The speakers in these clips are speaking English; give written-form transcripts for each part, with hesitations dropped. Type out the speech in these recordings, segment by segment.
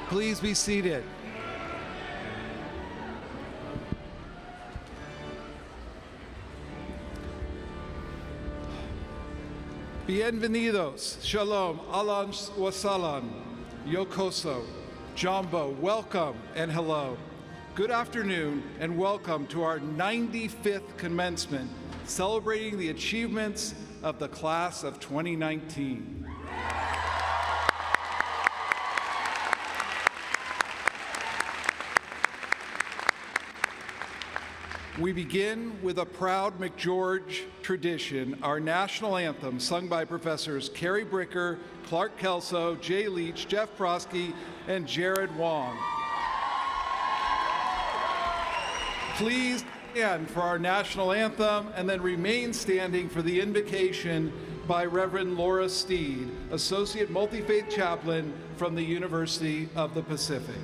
Please be seated. Bienvenidos, shalom, alan wasalam, yokoso, jambo, welcome and hello. Good afternoon and welcome to our 95th commencement, celebrating the achievements of the class of 2019. We begin with a proud McGeorge tradition, our national anthem sung by Professors Carrie Bricker, Clark Kelso, Jay Leach, Jeff Prosky, and Jared Wong. Please stand for our national anthem and then remain standing for the invocation by Reverend Laura Steed, Associate Multi-Faith Chaplain from the University of the Pacific.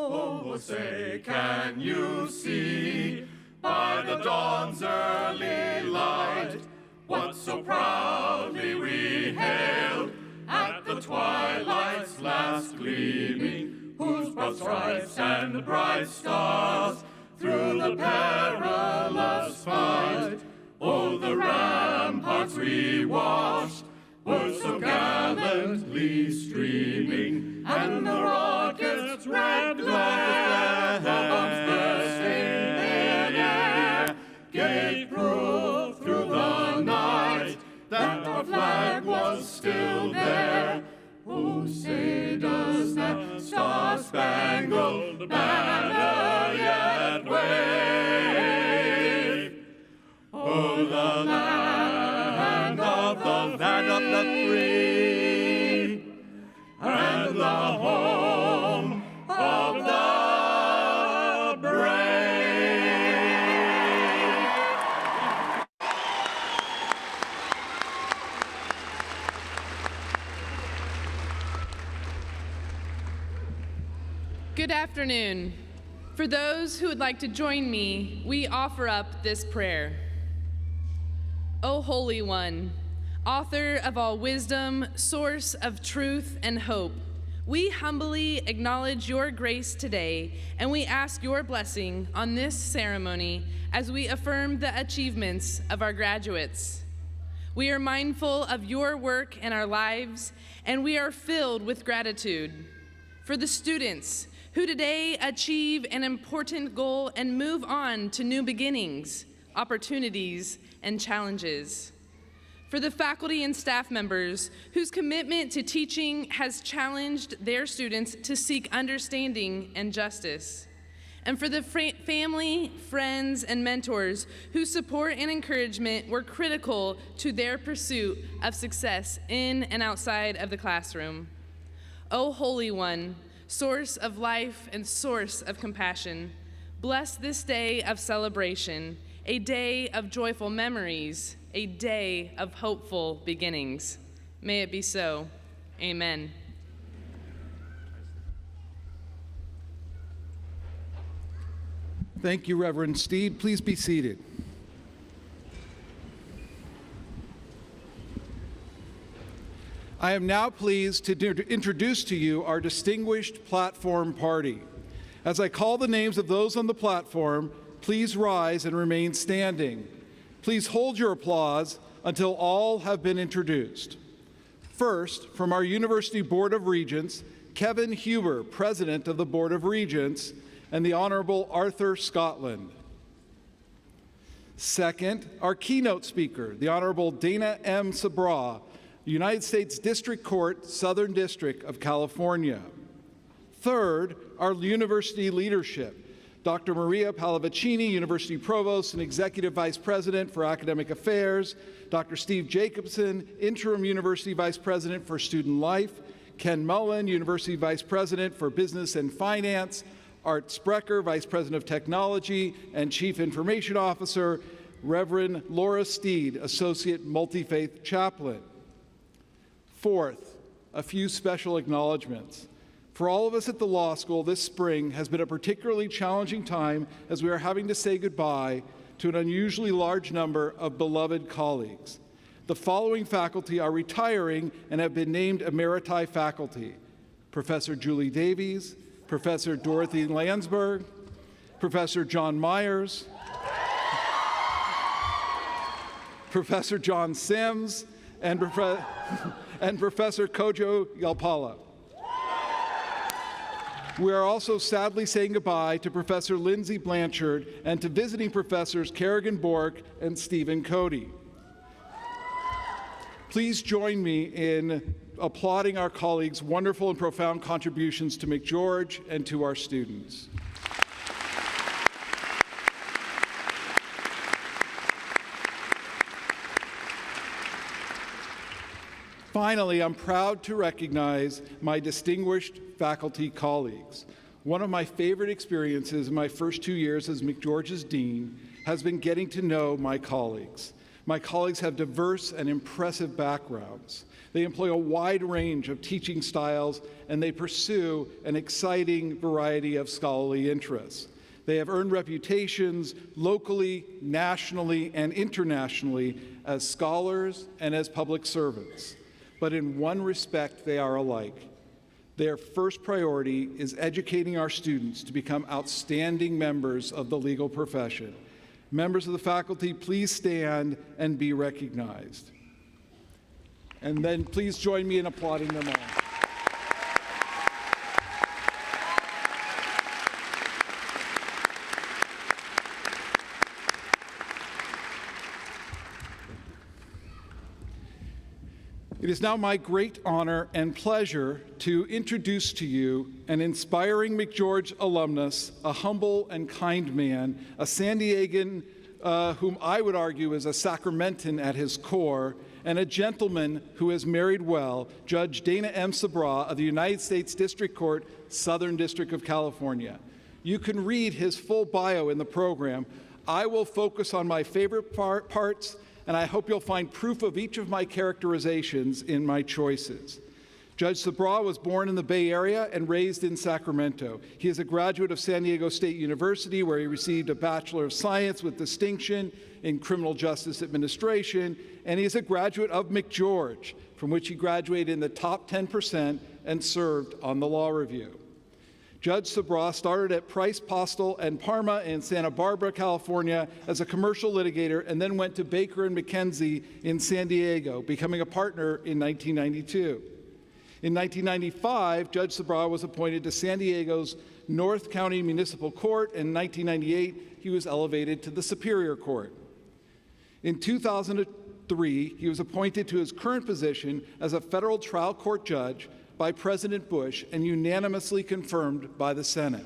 Oh, say, can you see by the dawn's early light what so proudly we hailed at the twilight's last gleaming, whose broad stripes and bright stars through the perilous fight, oh, the ramparts we watched were so gallantly streaming, and the rockets' red glare, bombs bursting in air, gave proof through the night that our flag was still there. Oh, say does that star-spangled banner yet wave? Oh, the land of the free, and the home of the brave. Good afternoon. For those who would like to join me, we offer up this prayer. O Holy One, author of all wisdom, source of truth and hope, we humbly acknowledge your grace today, and we ask your blessing on this ceremony as we affirm the achievements of our graduates. We are mindful of your work in our lives, and we are filled with gratitude for the students who today achieve an important goal and move on to new beginnings, opportunities, and challenges. For the faculty and staff members whose commitment to teaching has challenged their students to seek understanding and justice. And for the family, friends, and mentors whose support and encouragement were critical to their pursuit of success in and outside of the classroom. O Holy One, source of life and source of compassion, bless this day of celebration, a day of joyful memories, a day of hopeful beginnings. May it be so. Amen. Thank you, Reverend Steed. Please be seated. I am now pleased to introduce to you our distinguished platform party. As I call the names of those on the platform, please rise and remain standing. Please hold your applause until all have been introduced. First, from our University Board of Regents, Kevin Huber, President of the Board of Regents, and the Honorable Arthur Scotland. Second, our keynote speaker, the Honorable Dana M. Sabraw, United States District Court, Southern District of California. Third, our university leadership, Dr. Maria Pallavicini, University Provost and Executive Vice President for Academic Affairs, Dr. Steve Jacobson, Interim University Vice President for Student Life, Ken Mullen, University Vice President for Business and Finance, Art Speckler, Vice President of Technology and Chief Information Officer, Reverend Laura Steed, Associate Multi-Faith Chaplain. Fourth, a few special acknowledgments. For all of us at the law school, this spring has been a particularly challenging time as we are having to say goodbye to an unusually large number of beloved colleagues. The following faculty are retiring and have been named emeriti faculty: Professor Julie Davies, Professor Dorothy Landsberg, Professor John Myers, Professor John Sims, and Professor Kojo Yalpala. We are also sadly saying goodbye to Professor Lindsay Blanchard and to visiting professors Kerrigan Bork and Stephen Cody. Please join me in applauding our colleagues' wonderful and profound contributions to McGeorge and to our students. Finally, I'm proud to recognize my distinguished faculty colleagues. One of my favorite experiences in my first 2 years as McGeorge's dean has been getting to know my colleagues. My colleagues have diverse and impressive backgrounds. They employ a wide range of teaching styles, and they pursue an exciting variety of scholarly interests. They have earned reputations locally, nationally, and internationally as scholars and as public servants. But in one respect, they are alike. Their first priority is educating our students to become outstanding members of the legal profession. Members of the faculty, please stand and be recognized. And then please join me in applauding them all. It is now my great honor and pleasure to introduce to you an inspiring McGeorge alumnus, a humble and kind man, a San Diegan whom I would argue is a Sacramentan at his core, and a gentleman who has married well, Judge Dana M. Sabraw of the United States District Court, Southern District of California. You can read his full bio in the program. I will focus on my favorite parts, and I hope you'll find proof of each of my characterizations in my choices. Judge Sabraw was born in the Bay Area and raised in Sacramento. He is a graduate of San Diego State University, where he received a Bachelor of Science with distinction in Criminal Justice Administration, and he is a graduate of McGeorge, from which he graduated in the top 10% and served on the Law Review. Judge Sabraw started at Price, Postle, and Parma in Santa Barbara, California as a commercial litigator, and then went to Baker & McKenzie in San Diego, becoming a partner in 1992. In 1995, Judge Sabraw was appointed to San Diego's North County Municipal Court, and in 1998, he was elevated to the Superior Court. In 2003, he was appointed to his current position as a federal trial court judge by President Bush and unanimously confirmed by the Senate.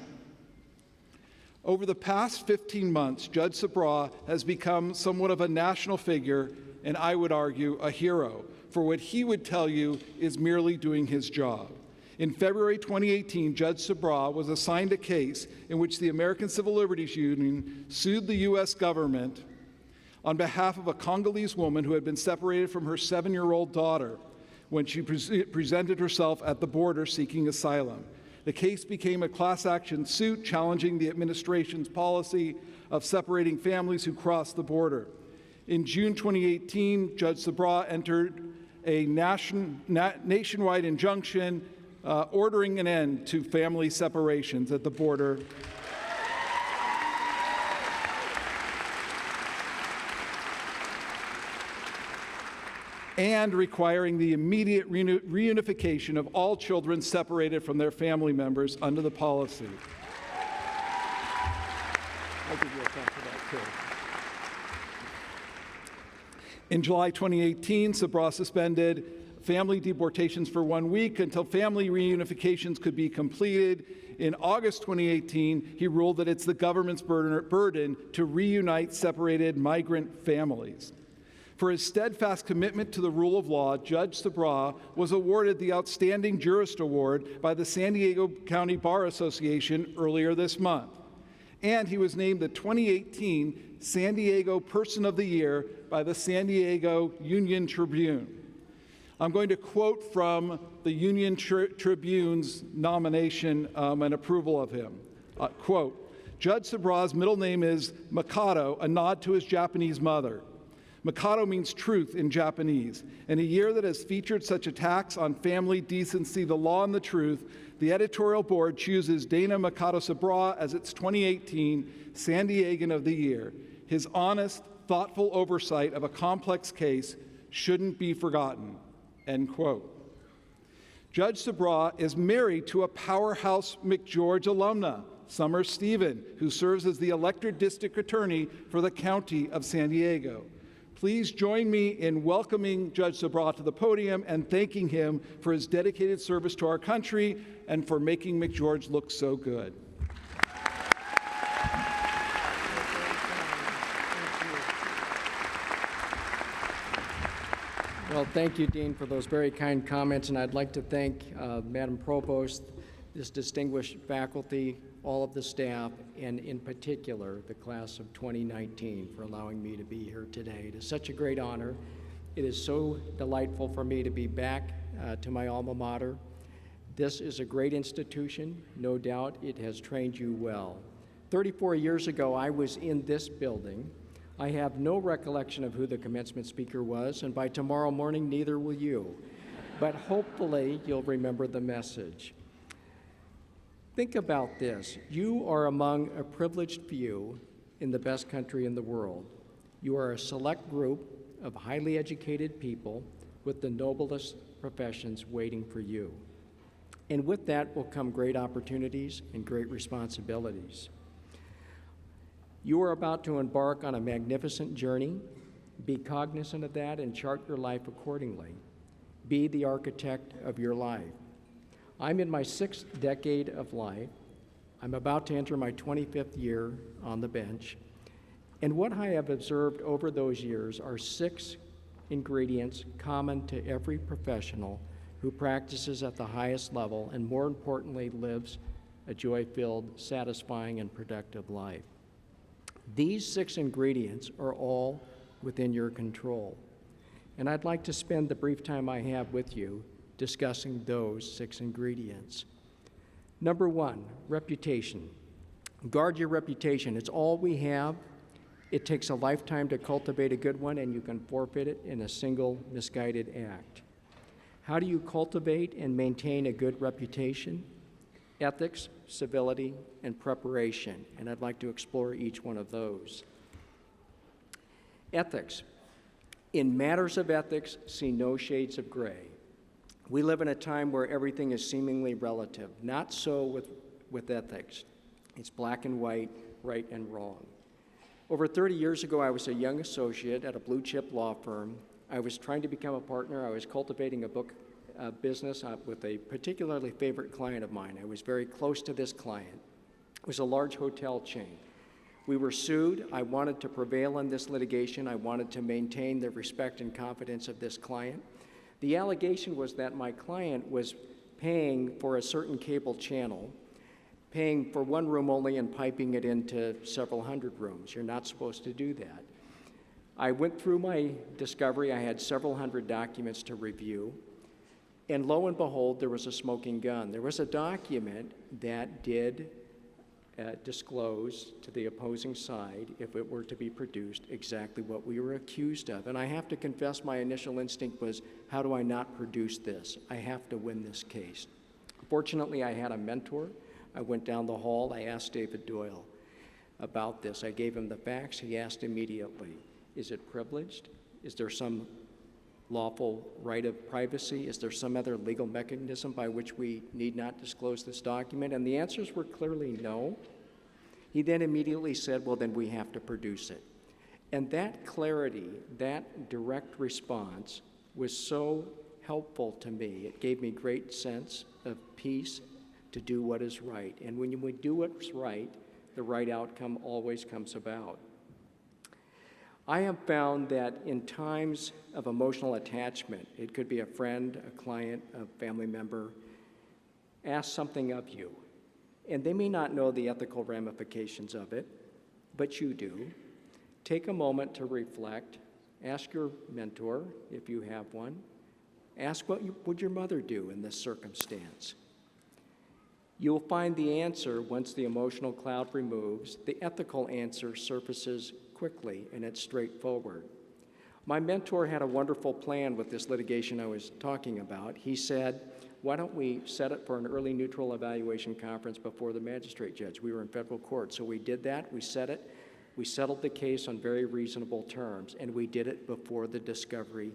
Over the past 15 months, Judge Sabraw has become somewhat of a national figure, and I would argue a hero, for what he would tell you is merely doing his job. In February 2018, Judge Sabraw was assigned a case in which the American Civil Liberties Union sued the U.S. government on behalf of a Congolese woman who had been separated from her 7-year-old daughter when she presented herself at the border seeking asylum. The case became a class action suit challenging the administration's policy of separating families who cross the border. In June 2018, Judge Sabraw entered a nationwide injunction ordering an end to family separations at the border. And requiring the immediate reunification of all children separated from their family members under the policy. I'll give you a clap for that, too. In July 2018, Sabraw suspended family deportations for 1 week until family reunifications could be completed. In August 2018, he ruled that it's the government's burden to reunite separated migrant families. For his steadfast commitment to the rule of law, Judge Sabraw was awarded the Outstanding Jurist Award by the San Diego County Bar Association earlier this month. And he was named the 2018 San Diego Person of the Year by the San Diego Union Tribune. I'm going to quote from the Union Tribune's nomination and approval of him. Quote, Judge Sabraw's middle name is Mikado, a nod to his Japanese mother. Mikado means truth in Japanese. In a year that has featured such attacks on family, decency, the law, and the truth, the editorial board chooses Dana Mikado Sabraw as its 2018 San Diegan of the Year. His honest, thoughtful oversight of a complex case shouldn't be forgotten, end quote. Judge Sabraw is married to a powerhouse McGeorge alumna, Summer Stephen, who serves as the elected district attorney for the county of San Diego. Please join me in welcoming Judge Sabraw to the podium and thanking him for his dedicated service to our country and for making McGeorge look so good. Well, thank you, Dean, for those very kind comments, and I'd like to thank Madam Provost, this distinguished faculty, all of the staff, and in particular, the class of 2019 for allowing me to be here today. It is such a great honor. It is so delightful for me to be back to my alma mater. This is a great institution. No doubt it has trained you well. 34 years ago, I was in this building. I have no recollection of who the commencement speaker was, and by tomorrow morning, neither will you. But hopefully, you'll remember the message. Think about this. You are among a privileged few in the best country in the world. You are a select group of highly educated people with the noblest professions waiting for you. And with that will come great opportunities and great responsibilities. You are about to embark on a magnificent journey. Be cognizant of that and chart your life accordingly. Be the architect of your life. I'm in my 6th decade of life. I'm about to enter my 25th year on the bench. And what I have observed over those years are 6 ingredients common to every professional who practices at the highest level and, more importantly, lives a joy-filled, satisfying, and productive life. These 6 ingredients are all within your control. And I'd like to spend the brief time I have with you discussing those 6 ingredients. Number 1, reputation. Guard your reputation. It's all we have. It takes a lifetime to cultivate a good one, and you can forfeit it in a single misguided act. How do you cultivate and maintain a good reputation? Ethics, civility, and preparation, and I'd like to explore each one of those. Ethics. In matters of ethics, see no shades of gray. We live in a time where everything is seemingly relative. Not so with ethics. It's black and white, right and wrong. Over 30 years ago, I was a young associate at a blue-chip law firm. I was trying to become a partner. I was cultivating a book business with a particularly favorite client of mine. I was very close to this client. It was a large hotel chain. We were sued. I wanted to prevail in this litigation. I wanted to maintain the respect and confidence of this client. The allegation was that my client was paying for a certain cable channel, paying for one room only and piping it into several hundred rooms. You're not supposed to do that. I went through my discovery. I had several hundred documents to review. And lo and behold, there was a smoking gun. There was a document that did disclose to the opposing side, if it were to be produced, exactly what we were accused of. And I have to confess, my initial instinct was, how do I not produce this? I have to win this case. Fortunately, I had a mentor. I went down the hall. I asked David Doyle about this. I gave him the facts. He asked immediately, is it privileged? Is there some lawful right of privacy? Is there some other legal mechanism by which we need not disclose this document? And the answers were clearly no. He then immediately said, well, then we have to produce it. And that clarity, that direct response was so helpful to me. It gave me great sense of peace to do what is right. And when we do what's right, the right outcome always comes about. I have found that in times of emotional attachment, it could be a friend, a client, a family member, ask something of you. And they may not know the ethical ramifications of it, but you do. Take a moment to reflect. Ask your mentor, if you have one, Ask what would your mother do in this circumstance. You will find the answer once the emotional cloud removes. The ethical answer surfaces quickly, and it's straightforward. My mentor had a wonderful plan with this litigation I was talking about. He said, why don't we set it for an early neutral evaluation conference before the magistrate judge? We were in federal court, so we did that. We set it. We settled the case on very reasonable terms, and we did it before the discovery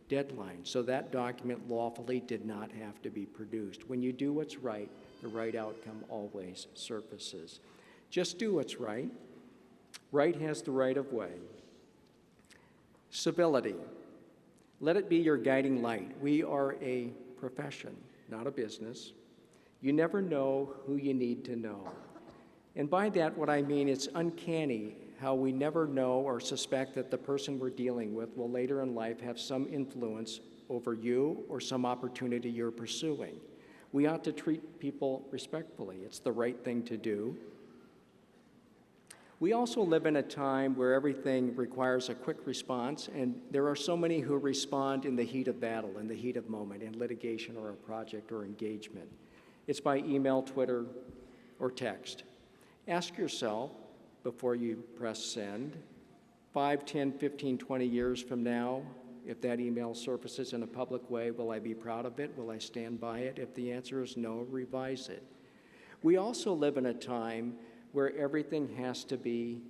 deadline. So that document lawfully did not have to be produced. When you do what's right, the right outcome always surfaces. Just do what's right. Right has the right of way. Civility. Let it be your guiding light. We are a profession, not a business. You never know who you need to know. And by that, what I mean, it's uncanny how we never know or suspect that the person we're dealing with will later in life have some influence over you or some opportunity you're pursuing. We ought to treat people respectfully. It's the right thing to do. We also live in a time where everything requires a quick response, and there are so many who respond in the heat of battle, in the heat of moment, in litigation or a project or engagement. It's by email, Twitter, or text. Ask yourself, before you press send, 5, 10, 15, 20 years from now, if that email surfaces in a public way, will I be proud of it? Will I stand by it? If the answer is no, revise it. We also live in a time where everything has to be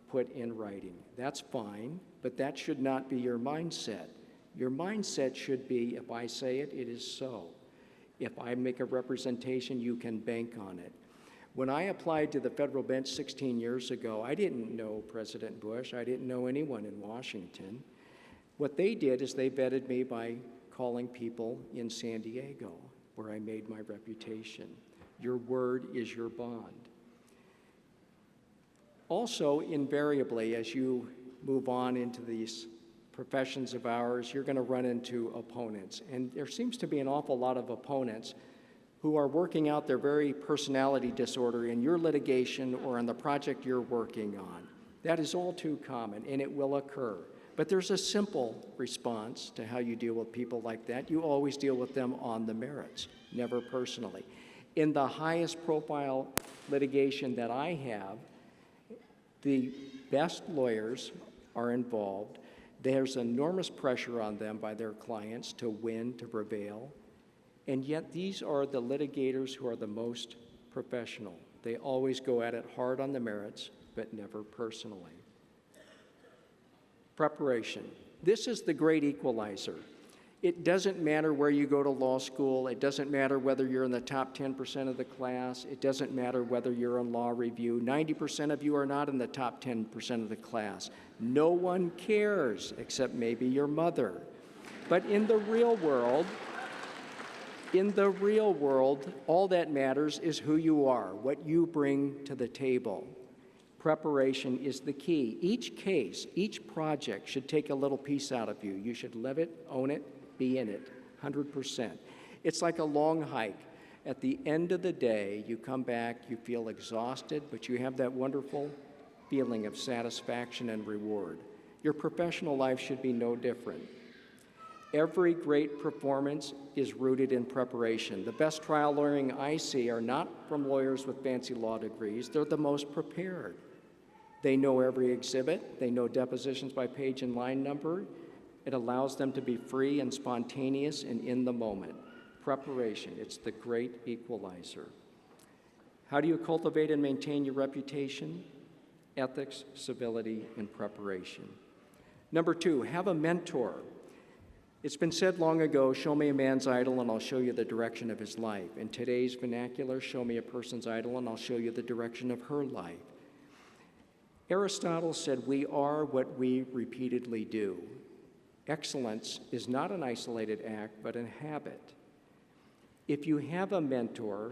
put in writing. That's fine, but that should not be your mindset. Your mindset should be, if I say it, it is so. If I make a representation, you can bank on it. When I applied to the federal bench 16 years ago, I didn't know President Bush. I didn't know anyone in Washington. What they did is they vetted me by calling people in San Diego, where I made my reputation. Your word is your bond. Also, invariably, as you move on into these professions of ours, you're going to run into opponents. And there seems to be an awful lot of opponents who are working out their very personality disorder in your litigation or in the project you're working on. That is all too common, and it will occur. But there's a simple response to how you deal with people like that. You always deal with them on the merits, never personally. In the highest profile litigation that I have, the best lawyers are involved. There's enormous pressure on them by their clients to win, to prevail. And yet these are the litigators who are the most professional. They always go at it hard on the merits, but never personally. Preparation. This is the great equalizer. It doesn't matter where you go to law school. It doesn't matter whether you're in the top 10% of the class. It doesn't matter whether you're in law review. 90% of you are not in the top 10% of the class. No one cares except maybe your mother. But in the real world, all that matters is who you are, what you bring to the table. Preparation is the key. Each case, each project should take a little piece out of you. You should live it, own it, be in it, 100%. It's like a long hike. At the end of the day, you come back, you feel exhausted, but you have that wonderful feeling of satisfaction and reward. Your professional life should be no different. Every great performance is rooted in preparation. The best trial lawyering I see are not from lawyers with fancy law degrees. They're the most prepared. They know every exhibit. They know depositions by page and line number. It allows them to be free and spontaneous and in the moment. Preparation, it's the great equalizer. How do you cultivate and maintain your reputation? Ethics, civility, and preparation. Number 2, have a mentor. It's been said long ago, show me a man's idol and I'll show you the direction of his life. In today's vernacular, show me a person's idol and I'll show you the direction of her life. Aristotle said, we are what we repeatedly do. Excellence is not an isolated act, but a habit. If you have a mentor,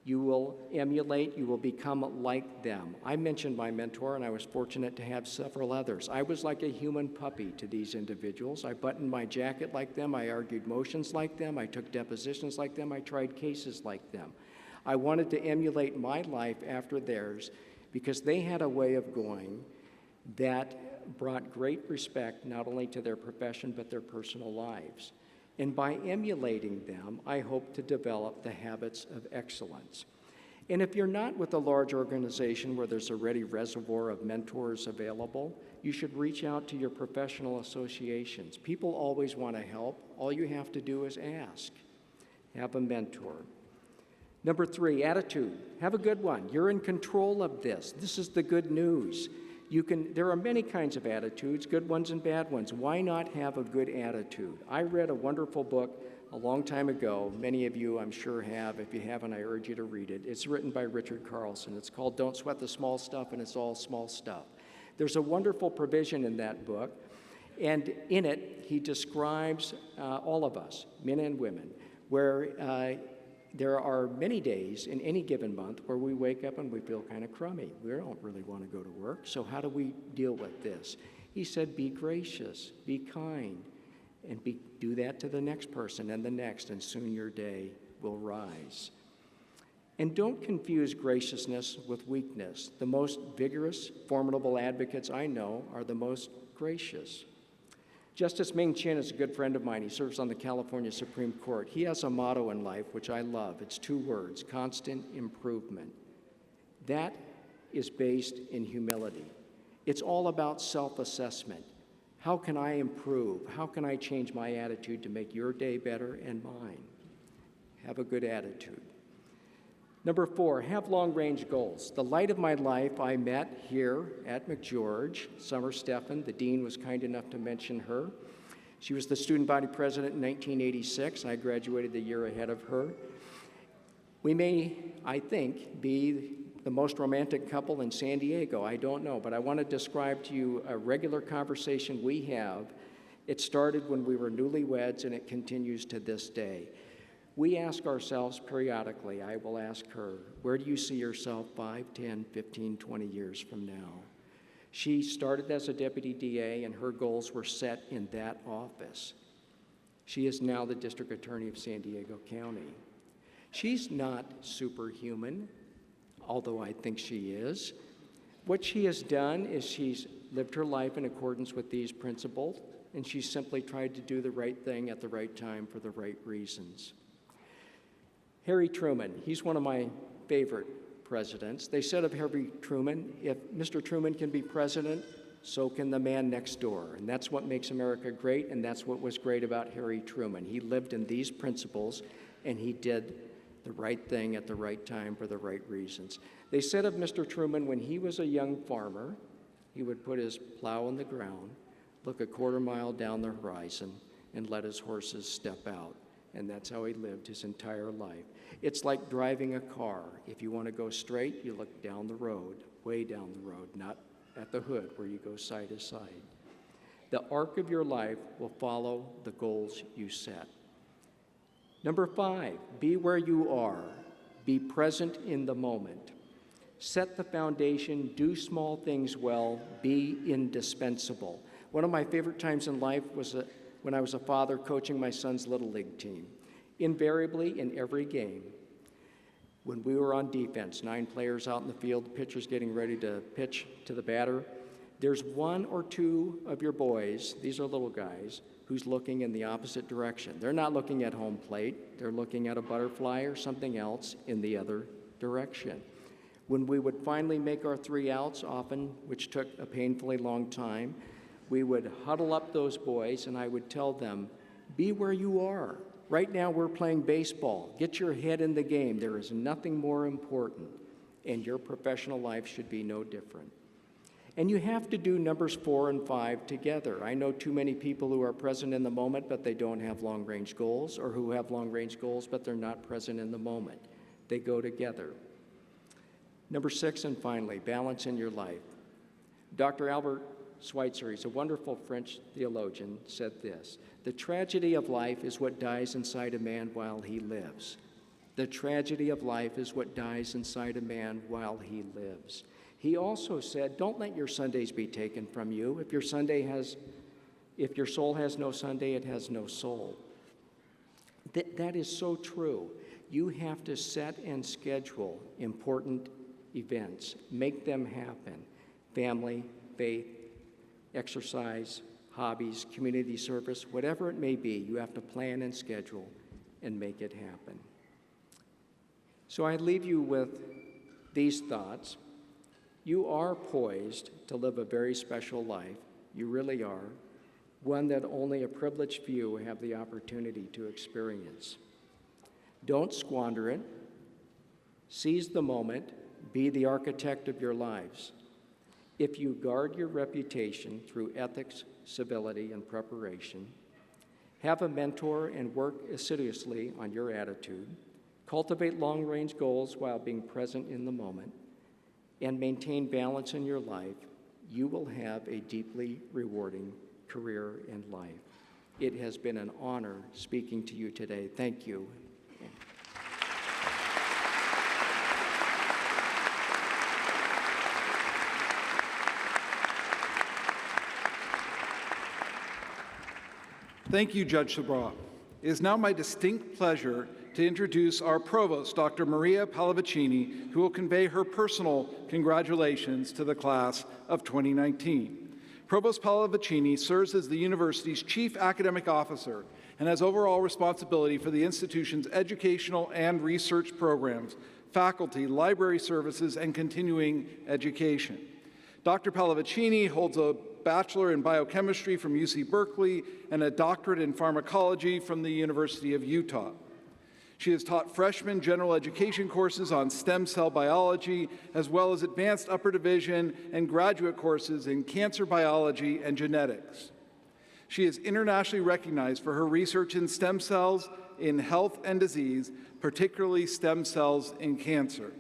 you will emulate, you will become like them. I mentioned my mentor, and I was fortunate to have several others. I was like a human puppy to these individuals. I buttoned my jacket like them, I argued motions like them, I took depositions like them, I tried cases like them. I wanted to emulate my life after theirs because they had a way of going that brought great respect not only to their profession but their personal lives. And by emulating them, I hope to develop the habits of excellence. And if you're not with a large organization where there's a ready reservoir of mentors available, you should reach out to your professional associations. People always want to help. All you have to do is ask. Have a mentor. Number 3, attitude. Have a good one. You're in control of this. This is the good news. There are many kinds of attitudes, good ones and bad ones. Why not have a good attitude? I read a wonderful book a long time ago. Many of you, I'm sure, have. If you haven't, I urge you to read it. It's written by Richard Carlson. It's called Don't Sweat the Small Stuff, and it's all small stuff. There's a wonderful provision in that book, and in it, he describes all of us, men and women, where there are many days in any given month where we wake up and we feel kind of crummy. We don't really want to go to work, so how do we deal with this? He said, be gracious, be kind, and do that to the next person and the next, and soon your day will rise. And don't confuse graciousness with weakness. The most vigorous, formidable advocates I know are the most gracious. Justice Ming Chin is a good friend of mine. He serves on the California Supreme Court. He has a motto in life, which I love. It's 2 words, constant improvement. That is based in humility. It's all about self-assessment. How can I improve? How can I change my attitude to make your day better and mine? Have a good attitude. Number 4, have long-range goals. The light of my life I met here at McGeorge. Summer Steffen, the dean, was kind enough to mention her. She was the student body president in 1986. I graduated the year ahead of her. We may, I think, be the most romantic couple in San Diego. I don't know, but I want to describe to you a regular conversation we have. It started when we were newlyweds, and it continues to this day. We ask ourselves periodically, I will ask her, where do you see yourself 5, 10, 15, 20 years from now? She started as a deputy DA, and her goals were set in that office. She is now the district attorney of San Diego County. She's not superhuman, although I think she is. What she has done is she's lived her life in accordance with these principles, and she's simply tried to do the right thing at the right time for the right reasons. Harry Truman, he's one of my favorite presidents. They said of Harry Truman, if Mr. Truman can be president, so can the man next door. And that's what makes America great, and that's what was great about Harry Truman. He lived in these principles, and he did the right thing at the right time for the right reasons. They said of Mr. Truman, when he was a young farmer, he would put his plow in the ground, look a quarter mile down the horizon, and let his horses step out. And that's how he lived his entire life. It's like driving a car. If you want to go straight, you look down the road, way down the road, not at the hood where you go side to side. The arc of your life will follow the goals you set. Number 5, be where you are. Be present in the moment. Set the foundation, do small things well, be indispensable. One of my favorite times in life was when I was a father coaching my son's Little League team. Invariably, in every game, when we were on defense, 9 players out in the field, the pitcher's getting ready to pitch to the batter, there's 1 or 2 of your boys, these are little guys, who's looking in the opposite direction. They're not looking at home plate, they're looking at a butterfly or something else in the other direction. When we would finally make our 3 outs, often, which took a painfully long time, we would huddle up those boys, and I would tell them, be where you are. Right now, we're playing baseball. Get your head in the game. There is nothing more important, and your professional life should be no different. And you have to do numbers 4 and 5 together. I know too many people who are present in the moment, but they don't have long-range goals, or who have long-range goals, but they're not present in the moment. They go together. Number 6, and finally, balance in your life. Dr. Albert Schweitzer, he's a wonderful French theologian, said this: the tragedy of life is what dies inside a man while he lives. The tragedy of life is what dies inside a man while he lives. He also said, don't let your Sundays be taken from you. If your soul has no Sunday, it has no soul. That is so true. You have to set and schedule important events. Make them happen. Family, faith, exercise, hobbies, community service, whatever it may be, you have to plan and schedule and make it happen. So I leave you with these thoughts. You are poised to live a very special life. You really are. One that only a privileged few have the opportunity to experience. Don't squander it. Seize the moment. Be the architect of your lives. If you guard your reputation through ethics, civility, and preparation, have a mentor and work assiduously on your attitude, cultivate long-range goals while being present in the moment, and maintain balance in your life, you will have a deeply rewarding career and life. It has been an honor speaking to you today. Thank you. Thank you, Judge Sabraw. It is now my distinct pleasure to introduce our Provost, Dr. Maria Pallavicini, who will convey her personal congratulations to the class of 2019. Provost Pallavicini serves as the university's chief academic officer and has overall responsibility for the institution's educational and research programs, faculty, library services, and continuing education. Dr. Pallavicini holds a Bachelor in Biochemistry from UC Berkeley and a doctorate in pharmacology from the University of Utah. She has taught freshman general education courses on stem cell biology, as well as advanced upper division and graduate courses in cancer biology and genetics. She is internationally recognized for her research in stem cells in health and disease, particularly stem cells in cancer.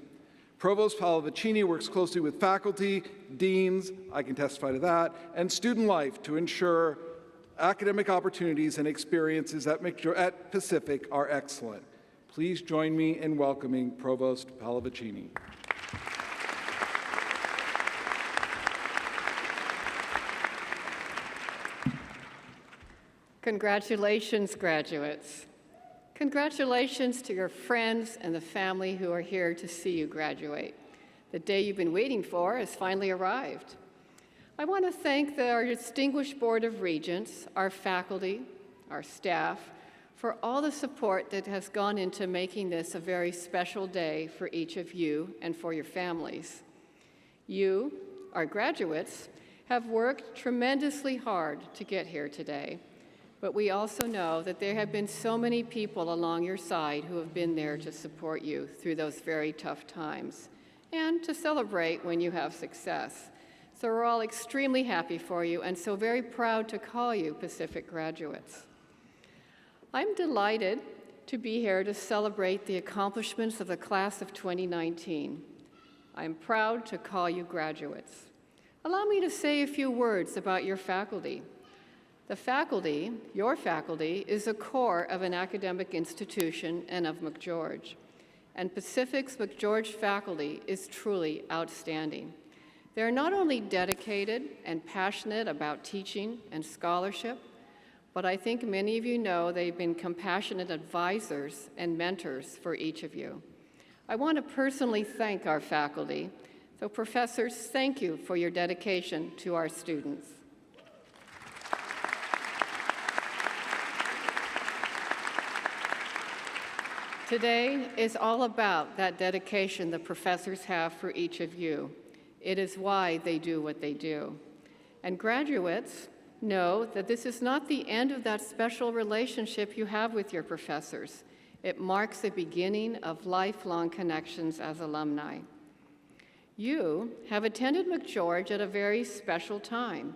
Provost Pallavicini works closely with faculty, deans, I can testify to that, and student life to ensure academic opportunities and experiences at Pacific are excellent. Please join me in welcoming Provost Pallavicini. Congratulations, graduates. Congratulations to your friends and the family who are here to see you graduate. The day you've been waiting for has finally arrived. I want to thank our distinguished Board of Regents, our faculty, our staff, for all the support that has gone into making this a very special day for each of you and for your families. You, our graduates, have worked tremendously hard to get here today. But we also know that there have been so many people along your side who have been there to support you through those very tough times and to celebrate when you have success. So we're all extremely happy for you and so very proud to call you Pacific graduates. I'm delighted to be here to celebrate the accomplishments of the class of 2019. I'm proud to call you graduates. Allow me to say a few words about your faculty. The faculty, your faculty, is the core of an academic institution and of McGeorge. And Pacific's McGeorge faculty is truly outstanding. They're not only dedicated and passionate about teaching and scholarship, but I think many of you know they've been compassionate advisors and mentors for each of you. I want to personally thank our faculty. So professors, thank you for your dedication to our students. Today is all about that dedication the professors have for each of you. It is why they do what they do. And graduates know that this is not the end of that special relationship you have with your professors. It marks the beginning of lifelong connections as alumni. You have attended McGeorge at a very special time.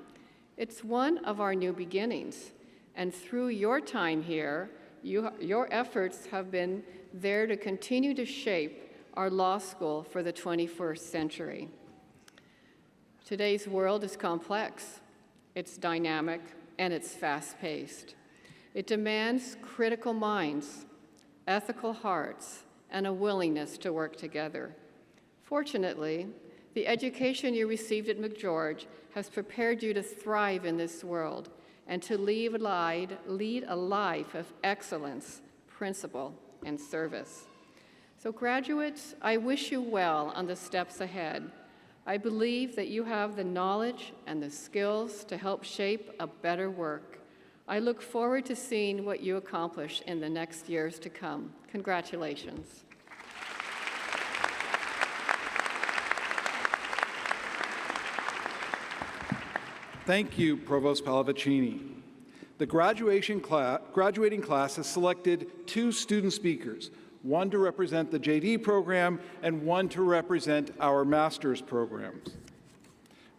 It's one of our new beginnings. And through your time here, your efforts have been there to continue to shape our law school for the 21st century. Today's world is complex, it's dynamic, and it's fast-paced. It demands critical minds, ethical hearts, and a willingness to work together. Fortunately, the education you received at McGeorge has prepared you to thrive in this world and to lead a life of excellence, principle, and service. So graduates, I wish you well on the steps ahead. I believe that you have the knowledge and the skills to help shape a better work. I look forward to seeing what you accomplish in the next years to come. Congratulations. Thank you, Provost Pallavicini. The graduating class has selected 2 student speakers, one to represent the JD program and one to represent our master's programs.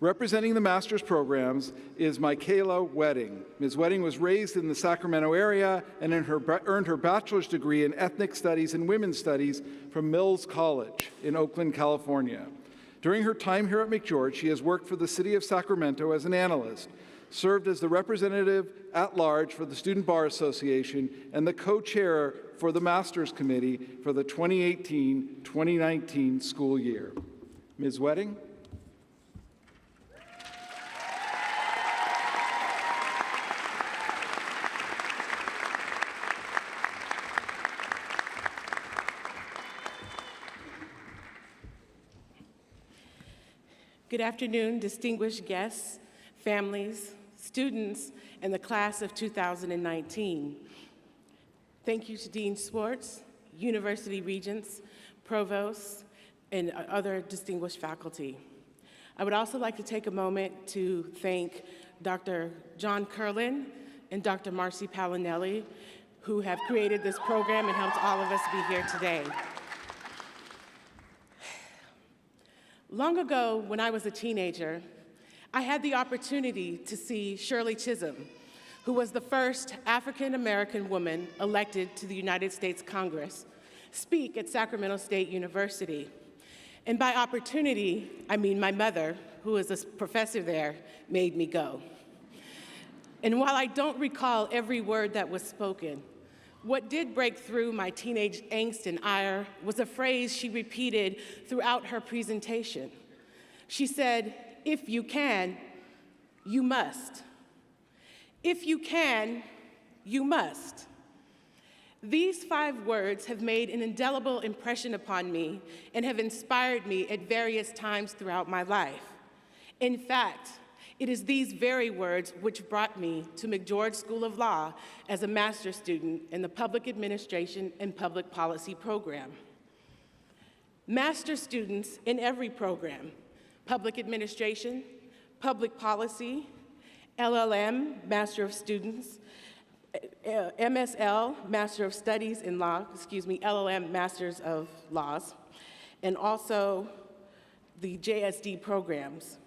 Representing the master's programs is Michaela Wedding. Ms. Wedding was raised in the Sacramento area and earned her bachelor's degree in ethnic studies and women's studies from Mills College in Oakland, California. During her time here at McGeorge, she has worked for the City of Sacramento as an analyst, served as the representative at large for the Student Bar Association, and the co-chair for the Master's Committee for the 2018-2019 school year. Ms. Wedding? Good afternoon, distinguished guests, families, students, and the class of 2019. Thank you to Dean Swartz, university regents, provosts, and other distinguished faculty. I would also like to take a moment to thank Dr. John Curlin and Dr. Marcy Palinelli, who have created this program and helped all of us be here today. Long ago, when I was a teenager, I had the opportunity to see Shirley Chisholm, who was the first African-American woman elected to the United States Congress, speak at Sacramento State University. And by opportunity, I mean my mother, who is a professor there, made me go. And while I don't recall every word that was spoken, what did break through my teenage angst and ire was a phrase she repeated throughout her presentation. She said, "If you can, you must. If you can, you must." These 5 words have made an indelible impression upon me and have inspired me at various times throughout my life. In fact, it is these very words which brought me to McGeorge School of Law as a master's student in the Public Administration and Public Policy program. Master's students in every program, Public Administration, Public Policy, LLM, Master of Students, MSL, Master of Studies in Law, LLM, Masters of Laws, and also the JSD programs.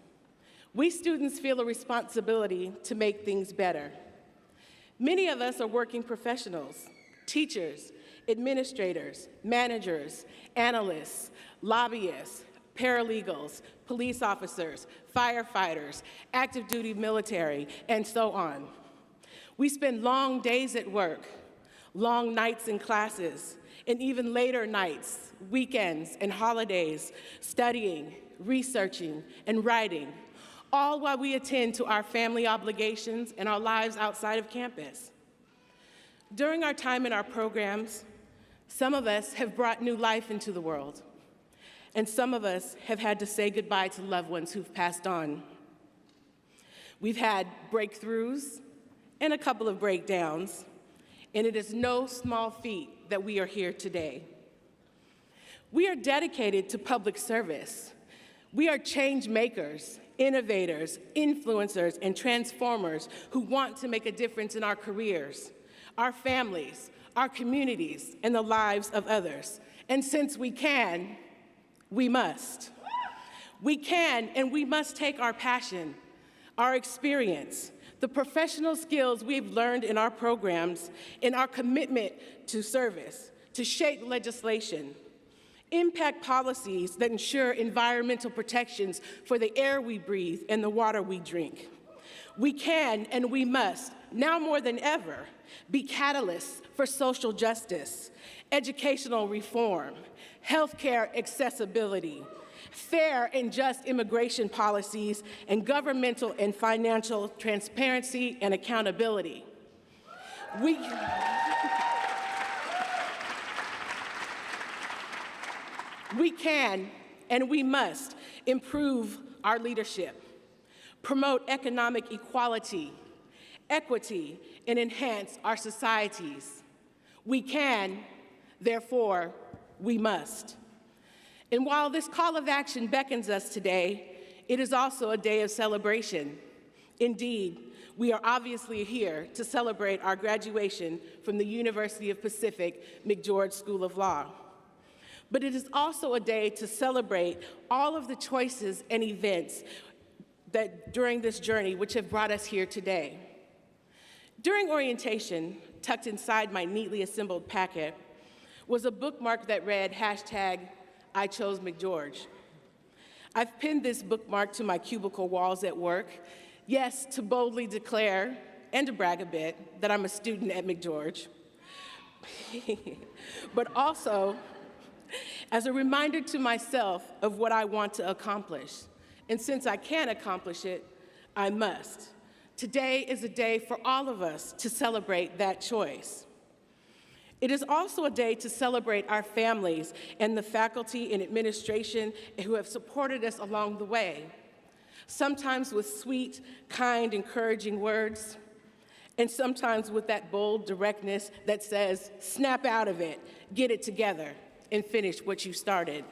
We students feel a responsibility to make things better. Many of us are working professionals, teachers, administrators, managers, analysts, lobbyists, paralegals, police officers, firefighters, active duty military, and so on. We spend long days at work, long nights in classes, and even later nights, weekends, and holidays studying, researching, and writing, all while we attend to our family obligations and our lives outside of campus. During our time in our programs, some of us have brought new life into the world, and some of us have had to say goodbye to loved ones who've passed on. We've had breakthroughs and a couple of breakdowns, and it is no small feat that we are here today. We are dedicated to public service. We are change makers, innovators, influencers, and transformers who want to make a difference in our careers, our families, our communities, and the lives of others. And since we can, we must. We can and we must take our passion, our experience, the professional skills we've learned in our programs, and our commitment to service, to shape legislation, impact policies that ensure environmental protections for the air we breathe and the water we drink. We can and we must, now more than ever, be catalysts for social justice, educational reform, healthcare accessibility, fair and just immigration policies, and governmental and financial transparency and accountability. We can and we must improve our leadership, promote economic equality, equity, and enhance our societies. We can, therefore, we must. And while this call of action beckons us today, it is also a day of celebration. Indeed, we are obviously here to celebrate our graduation from the University of Pacific McGeorge School of Law. But it is also a day to celebrate all of the choices and events that during this journey which have brought us here today. During orientation, tucked inside my neatly assembled packet, was a bookmark that read #I chose McGeorge. I've pinned this bookmark to my cubicle walls at work, yes, to boldly declare and to brag a bit that I'm a student at McGeorge, but also as a reminder to myself of what I want to accomplish. And since I can accomplish it, I must. Today is a day for all of us to celebrate that choice. It is also a day to celebrate our families and the faculty and administration who have supported us along the way, sometimes with sweet, kind, encouraging words, and sometimes with that bold directness that says, snap out of it, get it together, and finish what you started.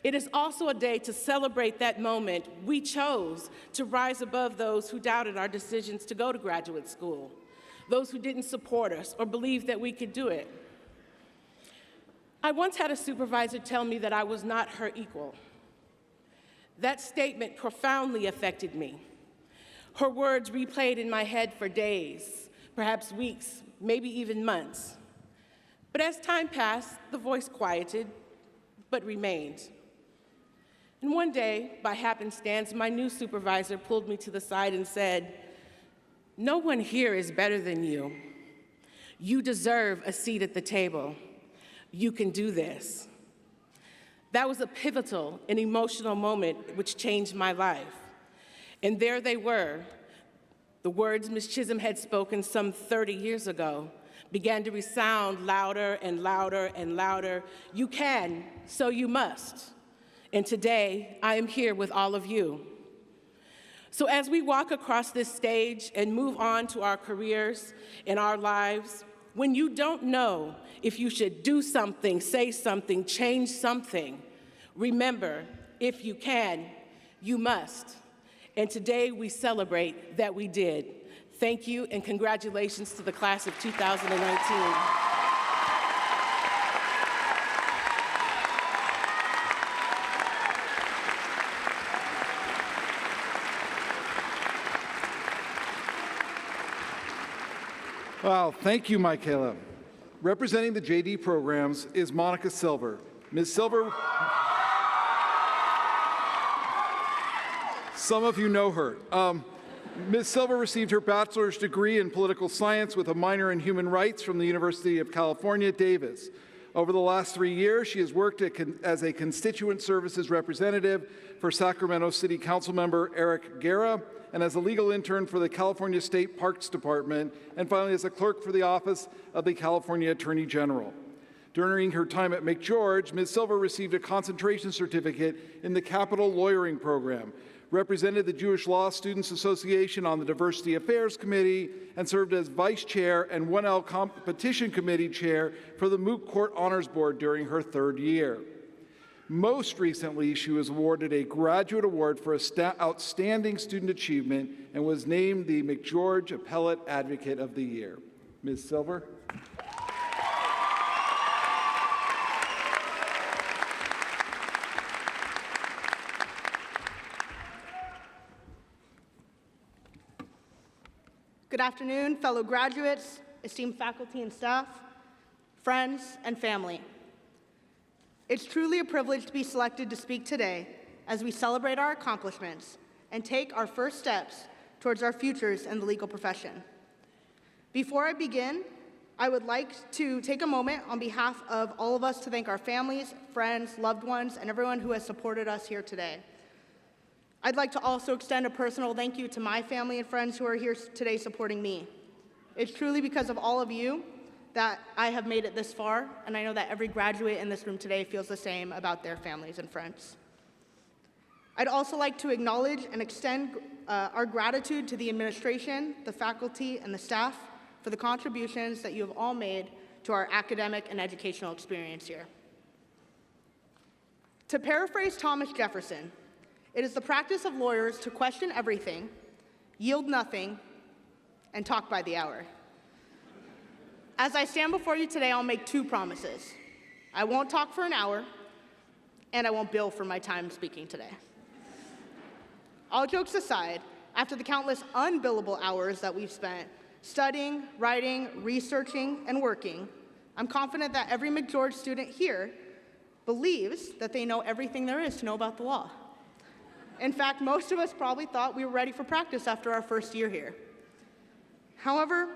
It is also a day to celebrate that moment we chose to rise above those who doubted our decisions to go to graduate school, those who didn't support us or believe that we could do it. I once had a supervisor tell me that I was not her equal. That statement profoundly affected me. Her words replayed in my head for days, perhaps weeks, maybe even months. But as time passed, the voice quieted, but remained. And one day, by happenstance, my new supervisor pulled me to the side and said, "No one here is better than you. You deserve a seat at the table. You can do this." That was a pivotal and emotional moment which changed my life. And there they were. The words Ms. Chisholm had spoken some 30 years ago began to resound louder and louder and louder. You can, so you must. And today, I am here with all of you. So as we walk across this stage and move on to our careers and our lives, when you don't know if you should do something, say something, change something, remember, if you can, you must. And today we celebrate that we did. Thank you and congratulations to the class of 2019. Wow, thank you, Michaela. Representing the JD programs is Monica Silver. Ms. Silver, some of you know her. Ms. Silver received her bachelor's degree in political science with a minor in human rights from the University of California, Davis. Over the last 3 years, she has worked as a constituent services representative for Sacramento City Council member Eric Guerra, and as a legal intern for the California State Parks Department, and finally as a clerk for the Office of the California Attorney General. During her time at McGeorge, Ms. Silver received a concentration certificate in the Capital Lawyering Program, represented the Jewish Law Students Association on the Diversity Affairs Committee, and served as Vice Chair and 1L Competition Committee Chair for the Moot Court Honors Board during her 3rd year. Most recently, she was awarded a graduate award for outstanding student achievement and was named the McGeorge Appellate Advocate of the Year. Ms. Silver. Good afternoon, fellow graduates, esteemed faculty and staff, friends, and family. It's truly a privilege to be selected to speak today as we celebrate our accomplishments and take our first steps towards our futures in the legal profession. Before I begin, I would like to take a moment on behalf of all of us to thank our families, friends, loved ones, and everyone who has supported us here today. I'd like to also extend a personal thank you to my family and friends who are here today supporting me. It's truly because of all of you that I have made it this far, and I know that every graduate in this room today feels the same about their families and friends. I'd also like to acknowledge and extend our gratitude to the administration, the faculty, and the staff for the contributions that you have all made to our academic and educational experience here. To paraphrase Thomas Jefferson, it is the practice of lawyers to question everything, yield nothing, and talk by the hour. As I stand before you today, I'll make two promises. I won't talk for an hour, and I won't bill for my time speaking today. All jokes aside, after the countless unbillable hours that we've spent studying, writing, researching, and working, I'm confident that every McGeorge student here believes that they know everything there is to know about the law. In fact, most of us probably thought we were ready for practice after our first year here. However,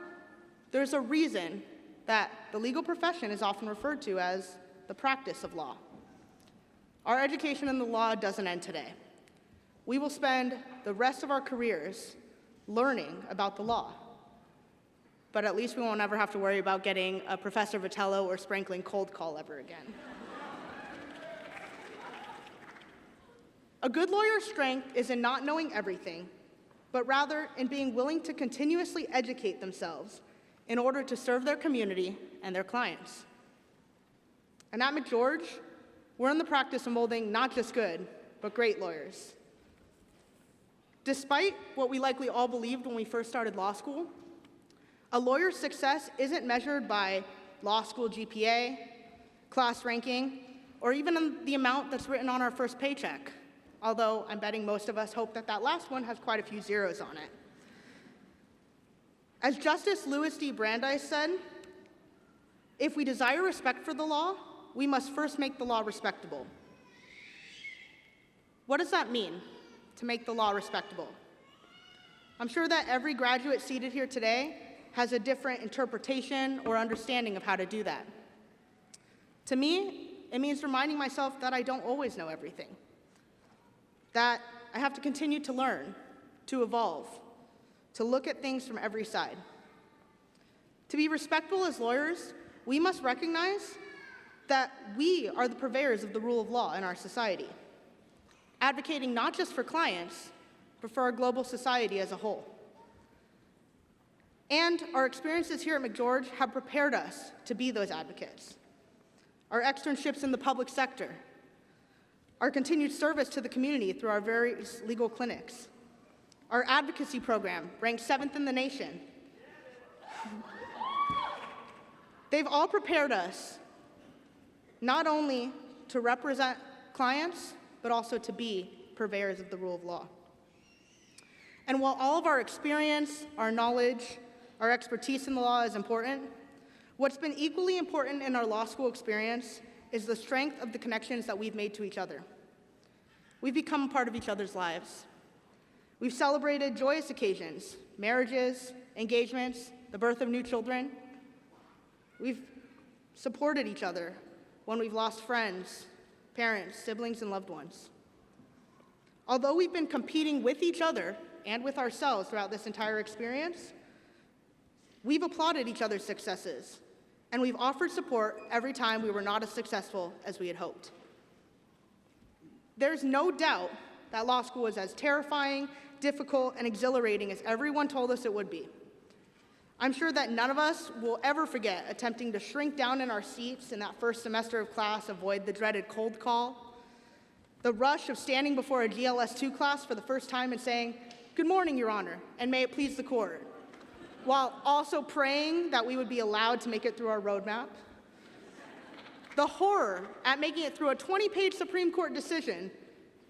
there's a reason that the legal profession is often referred to as the practice of law. Our education in the law doesn't end today. We will spend the rest of our careers learning about the law. But at least we won't ever have to worry about getting a Professor Vitello or sprinkling cold call ever again. A good lawyer's strength is in not knowing everything, but rather in being willing to continuously educate themselves in order to serve their community and their clients. And at McGeorge, we're in the practice of molding not just good, but great lawyers. Despite what we likely all believed when we first started law school, a lawyer's success isn't measured by law school GPA, class ranking, or even the amount that's written on our first paycheck. Although I'm betting most of us hope that that last one has quite a few zeros on it. As Justice Louis D. Brandeis said, if we desire respect for the law, we must first make the law respectable. What does that mean, to make the law respectable? I'm sure that every graduate seated here today has a different interpretation or understanding of how to do that. To me, it means reminding myself that I don't always know everything, that I have to continue to learn, to evolve, to look at things from every side. To be respectful as lawyers, we must recognize that we are the purveyors of the rule of law in our society, advocating not just for clients, but for our global society as a whole. And our experiences here at McGeorge have prepared us to be those advocates. Our externships in the public sector, our continued service to the community through our various legal clinics, our advocacy program, ranked 7th in the nation. They've all prepared us not only to represent clients, but also to be purveyors of the rule of law. And while all of our experience, our knowledge, our expertise in the law is important, what's been equally important in our law school experience is the strength of the connections that we've made to each other. We've become a part of each other's lives. We've celebrated joyous occasions, marriages, engagements, the birth of new children. We've supported each other when we've lost friends, parents, siblings, and loved ones. Although we've been competing with each other and with ourselves throughout this entire experience, we've applauded each other's successes, and we've offered support every time we were not as successful as we had hoped. There's no doubt that law school was as terrifying, difficult, and exhilarating as everyone told us it would be. I'm sure that none of us will ever forget attempting to shrink down in our seats in that first semester of class, avoid the dreaded cold call, the rush of standing before a GLS2 class for the first time and saying, "Good morning, Your Honor, and may it please the court," while also praying that we would be allowed to make it through our roadmap. The horror at making it through a 20-page Supreme Court decision,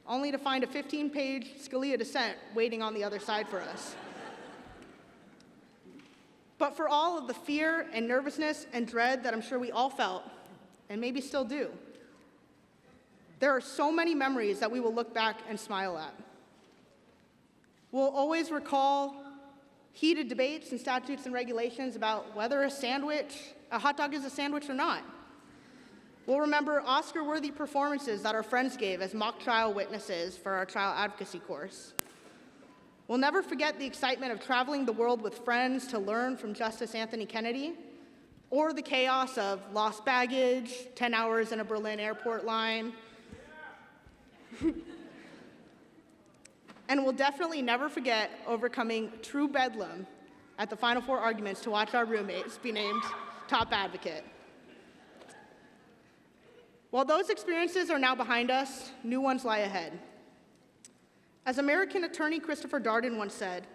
only to find a 15-page Scalia dissent waiting on the other side for us. But for all of the fear and nervousness and dread that I'm sure we all felt, and maybe still do, there are so many memories that we will look back and smile at. We'll always recall heated debates and statutes and regulations about whether a hot dog is a sandwich or not. We'll remember Oscar-worthy performances that our friends gave as mock trial witnesses for our trial advocacy course. We'll never forget the excitement of traveling the world with friends to learn from Justice Anthony Kennedy, or the chaos of lost baggage, 10 hours in a Berlin airport line. And we'll definitely never forget overcoming true bedlam at the Final Four arguments to watch our roommates be named top advocate. While those experiences are now behind us, new ones lie ahead. As American attorney Christopher Darden once said,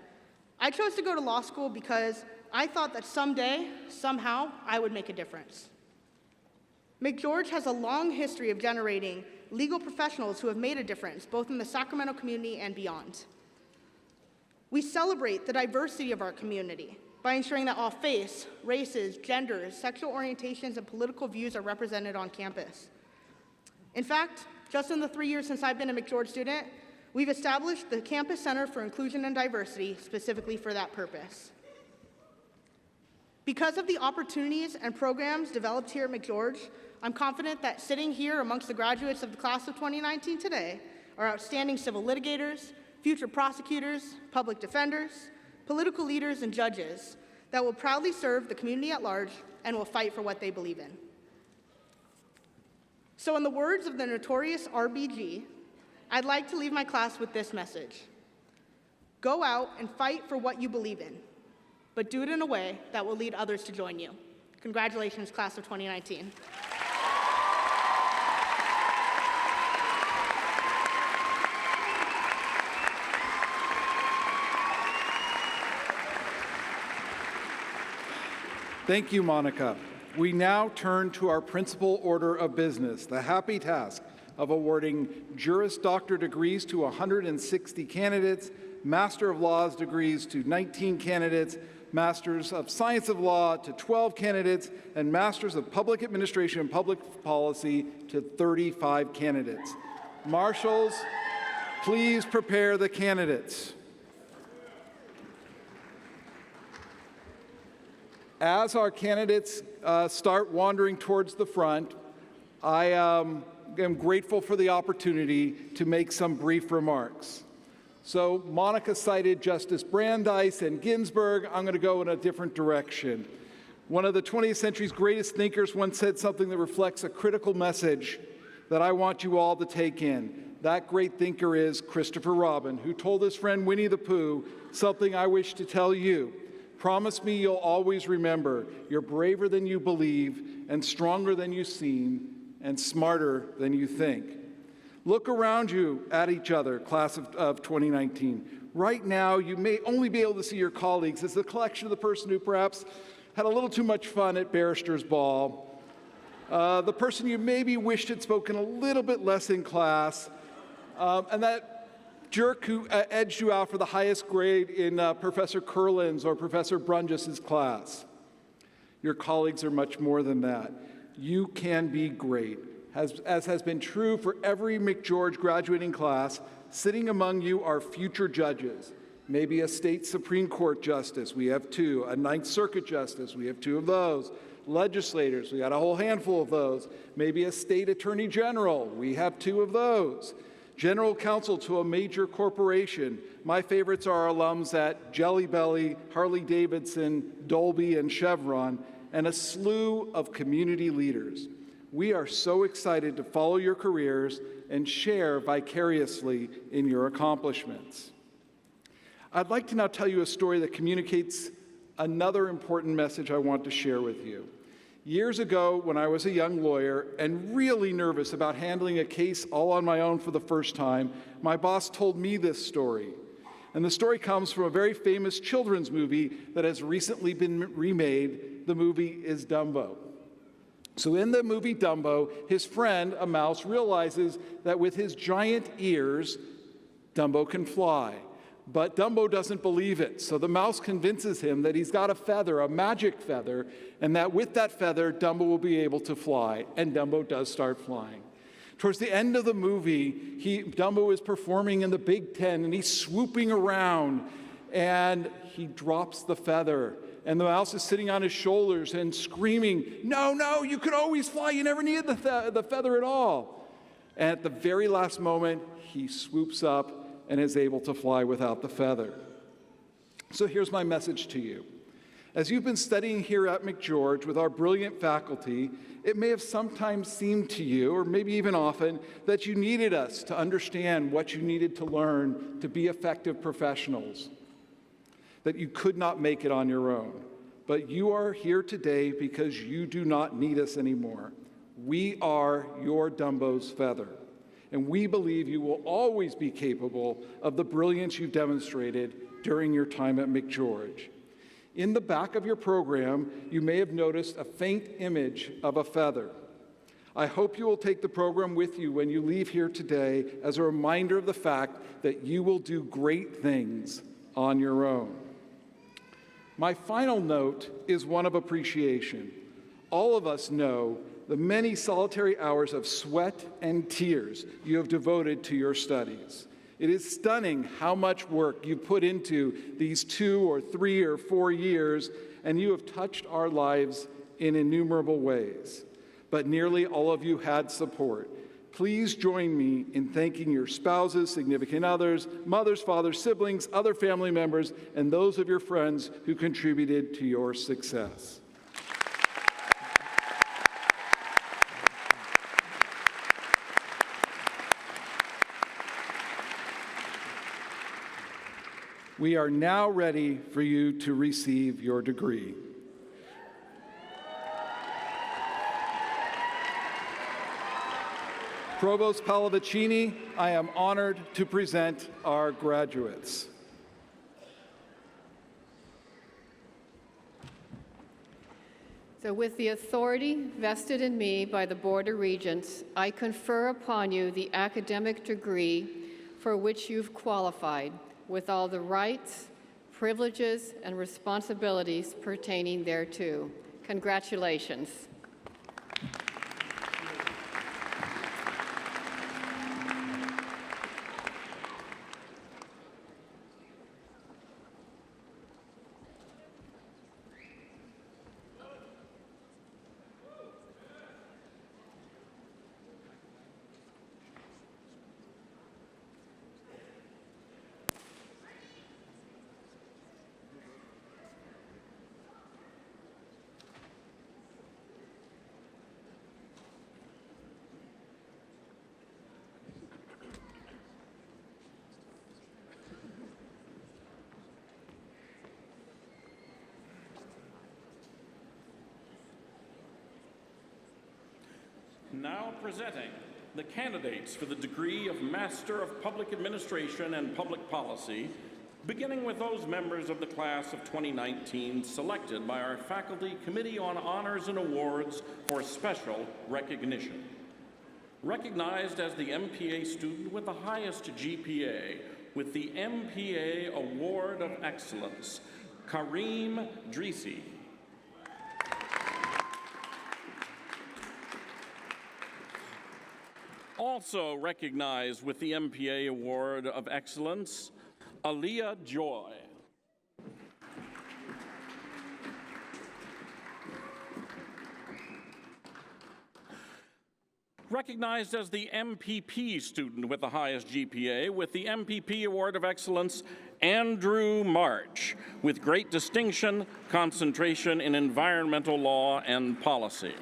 I chose to go to law school because I thought that someday, somehow, I would make a difference. McGeorge has a long history of generating legal professionals who have made a difference, both in the Sacramento community and beyond. We celebrate the diversity of our community by ensuring that all faiths, races, genders, sexual orientations, and political views are represented on campus. In fact, just in the 3 years since I've been a McGeorge student, we've established the Campus Center for Inclusion and Diversity specifically for that purpose. Because of the opportunities and programs developed here at McGeorge, I'm confident that sitting here amongst the graduates of the class of 2019 today are outstanding civil litigators, future prosecutors, public defenders, political leaders, and judges that will proudly serve the community at large and will fight for what they believe in. So in the words of the notorious RBG, I'd like to leave my class with this message. Go out and fight for what you believe in, but do it in a way that will lead others to join you. Congratulations, class of 2019. Thank you, Monica. We now turn to our principal order of business, the happy task of awarding Juris Doctor degrees to 160 candidates, Master of Laws degrees to 19 candidates, Masters of Science of Law to 12 candidates, and Masters of Public Administration and Public Policy to 35 candidates. Marshals, please prepare the candidates. As our candidates start wandering towards the front, I am grateful for the opportunity to make some brief remarks. So Monica cited Justice Brandeis and Ginsburg. I'm going to go in a different direction. One of the 20th century's greatest thinkers once said something that reflects a critical message that I want you all to take in. That great thinker is Christopher Robin, who told his friend Winnie the Pooh something I wish to tell you. Promise me you'll always remember you're braver than you believe and stronger than you seem and smarter than you think. Look around you at each other, class of 2019. Right now, you may only be able to see your colleagues as the collection of the person who perhaps had a little too much fun at Barrister's Ball, the person you maybe wished had spoken a little bit less in class, and that jerk who edged you out for the highest grade in Professor Kurland's or Professor Brungis's class. Your colleagues are much more than that. You can be great. As has been true for every McGeorge graduating class, sitting among you are future judges. Maybe a state Supreme Court justice, we have 2. A Ninth Circuit justice, we have 2 of those. Legislators, we got a whole handful of those. Maybe a state attorney general, we have 2 of those. General counsel to a major corporation. My favorites are our alums at Jelly Belly, Harley-Davidson, Dolby, and Chevron, and a slew of community leaders. We are so excited to follow your careers and share vicariously in your accomplishments. I'd like to now tell you a story that communicates another important message I want to share with you. Years ago, when I was a young lawyer and really nervous about handling a case all on my own for the first time, my boss told me this story. And the story comes from a very famous children's movie that has recently been remade. The movie is Dumbo. So in the movie Dumbo, his friend, a mouse, realizes that with his giant ears, Dumbo can fly. But Dumbo doesn't believe it, so the mouse convinces him that he's got a feather, a magic feather, and that with that feather, Dumbo will be able to fly, and Dumbo does start flying. Towards the end of the movie, Dumbo is performing in the Big Ten, and he's swooping around, and he drops the feather, and the mouse is sitting on his shoulders and screaming, no, you could always fly, you never needed the feather at all. And at the very last moment, he swoops up and is able to fly without the feather. So here's my message to you. As you've been studying here at McGeorge with our brilliant faculty, it may have sometimes seemed to you, or maybe even often, that you needed us to understand what you needed to learn to be effective professionals, that you could not make it on your own. But you are here today because you do not need us anymore. We are your Dumbo's feather, and we believe you will always be capable of the brilliance you've demonstrated during your time at McGeorge. In the back of your program, you may have noticed a faint image of a feather. I hope you will take the program with you when you leave here today as a reminder of the fact that you will do great things on your own. My final note is one of appreciation. All of us know the many solitary hours of sweat and tears you have devoted to your studies. It is stunning how much work you put into these 2 or 3 or 4 years, and you have touched our lives in innumerable ways. But nearly all of you had support. Please join me in thanking your spouses, significant others, mothers, fathers, siblings, other family members, and those of your friends who contributed to your success. We are now ready for you to receive your degree. Provost Pallavicini, I am honored to present our graduates. So with the authority vested in me by the Board of Regents, I confer upon you the academic degree for which you've qualified, with all the rights, privileges, and responsibilities pertaining thereto. Congratulations. Now presenting the candidates for the degree of Master of Public Administration and Public Policy, beginning with those members of the class of 2019 selected by our Faculty Committee on Honors and Awards for special recognition. Recognized as the MPA student with the highest GPA with the MPA Award of Excellence, Karimi Drisi. Also recognized with the MPA Award of Excellence, Alina Joy. Recognized as the MPP student with the highest GPA with the MPP Award of Excellence, Andrew March, with great distinction, concentration in environmental law and policy.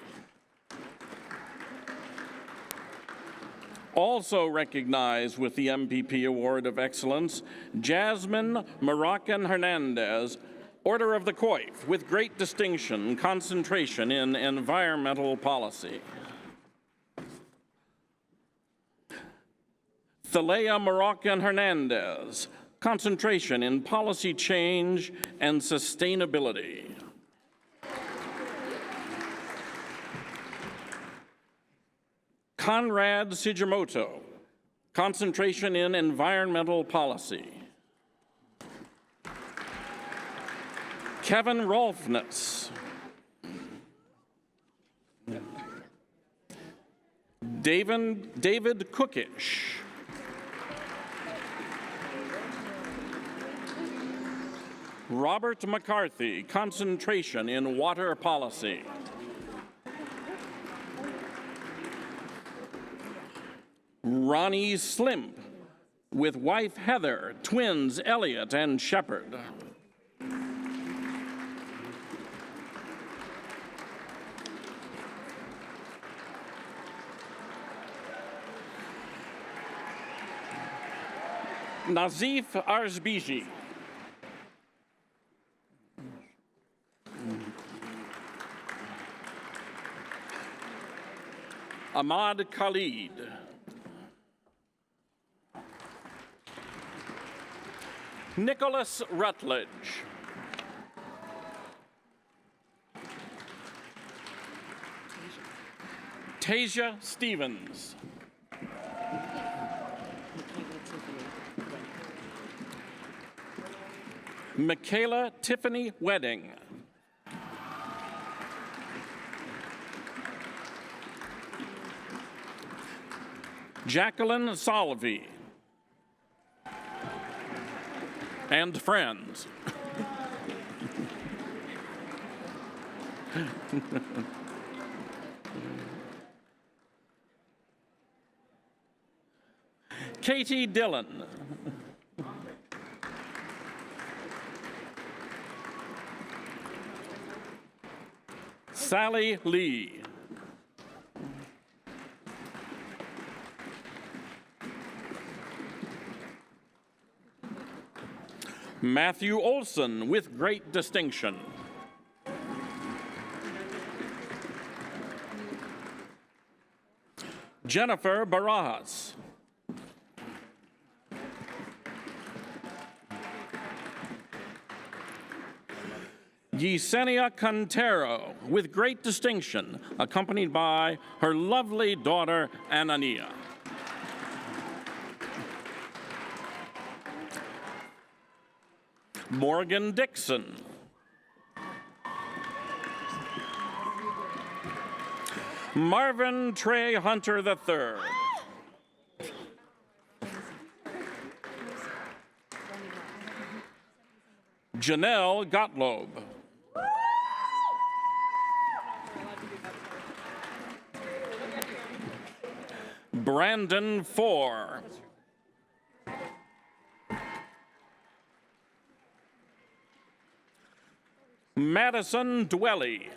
Also recognized with the MPP Award of Excellence, Jasmine Moroccan Hernandez, Order of the Coif, with great distinction, concentration in environmental policy. Thalea Moroccan Hernandez, concentration in policy change and sustainability. Conrad Sugimoto, concentration in environmental policy. Kevin Rolfness. David Cookish. Robert McCarthy, concentration in water policy. Ronnie Slimp, with wife Heather, twins Elliot and Shepard. Nazif Arzbiji. Ahmad Khalid. Nicholas Rutledge. Tasia Stevens. Michaela Tiffany Wedding. Jacqueline Salvi. And friends. Katie Dillon. Sally Lee. Matthew Olson with great distinction. Jennifer Barajas. Yesenia Cantero with great distinction, accompanied by her lovely daughter, Anania. Morgan Dixon. Marvin Trey Hunter III. Janelle Gottlob. Brandon Four. Madison Dwelly.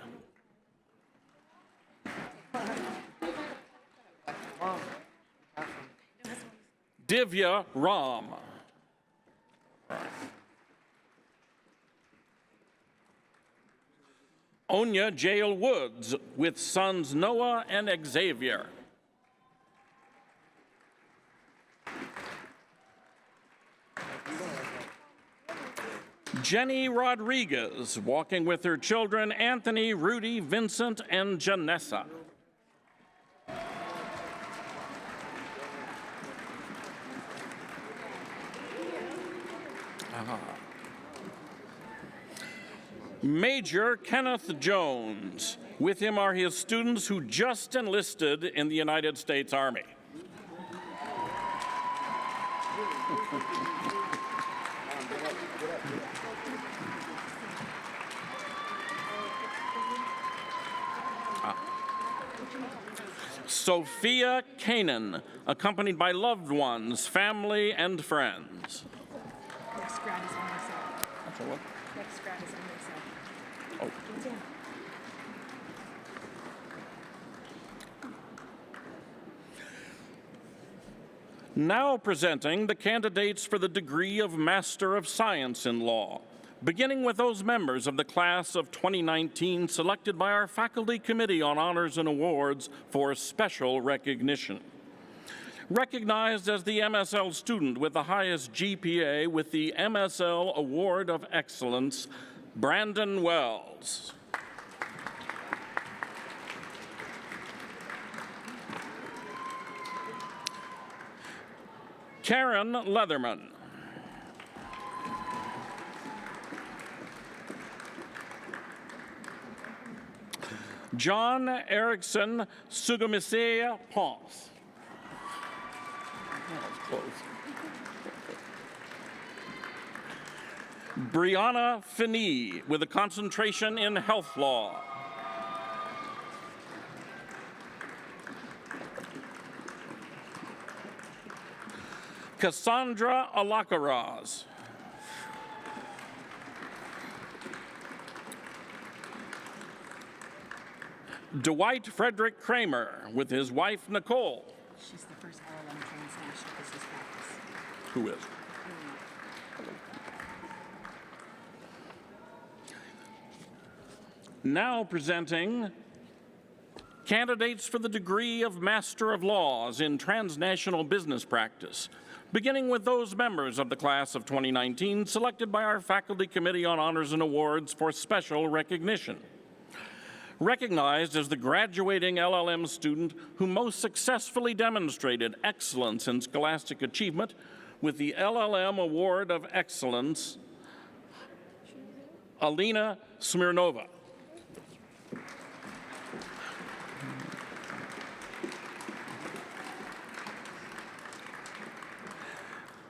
Divya Ram. Onya Jail Woods with sons Noah and Xavier. Jenny Rodriguez, walking with her children, Anthony, Rudy, Vincent, and Janessa. Major Kenneth Jones. With him are his students who just enlisted in the United States Army. Sophia Kanan, accompanied by loved ones, family, and friends. Next grad is on my side. That's all what? Next grad is on my side. Oh. Now presenting the candidates for the degree of Master of Science in Law, beginning with those members of the class of 2019 selected by our Faculty Committee on Honors and Awards for special recognition. Recognized as the MSL student with the highest GPA with the MSL Award of Excellence, Brandon Wells. Karen Leatherman. John Erickson Sugumisea Ponce. That was close. Brianna Finney with a concentration in health law. Cassandra Alakaraz. Dwight Frederick Kramer with his wife, Nicole. She's the first LLM Transnational business practice. Who is? Now presenting candidates for the degree of Master of Laws in Transnational Business Practice, beginning with those members of the class of 2019 selected by our Faculty Committee on Honors and Awards for special recognition. Recognized as the graduating LLM student who most successfully demonstrated excellence in scholastic achievement with the LLM Award of Excellence, Alina Smirnova.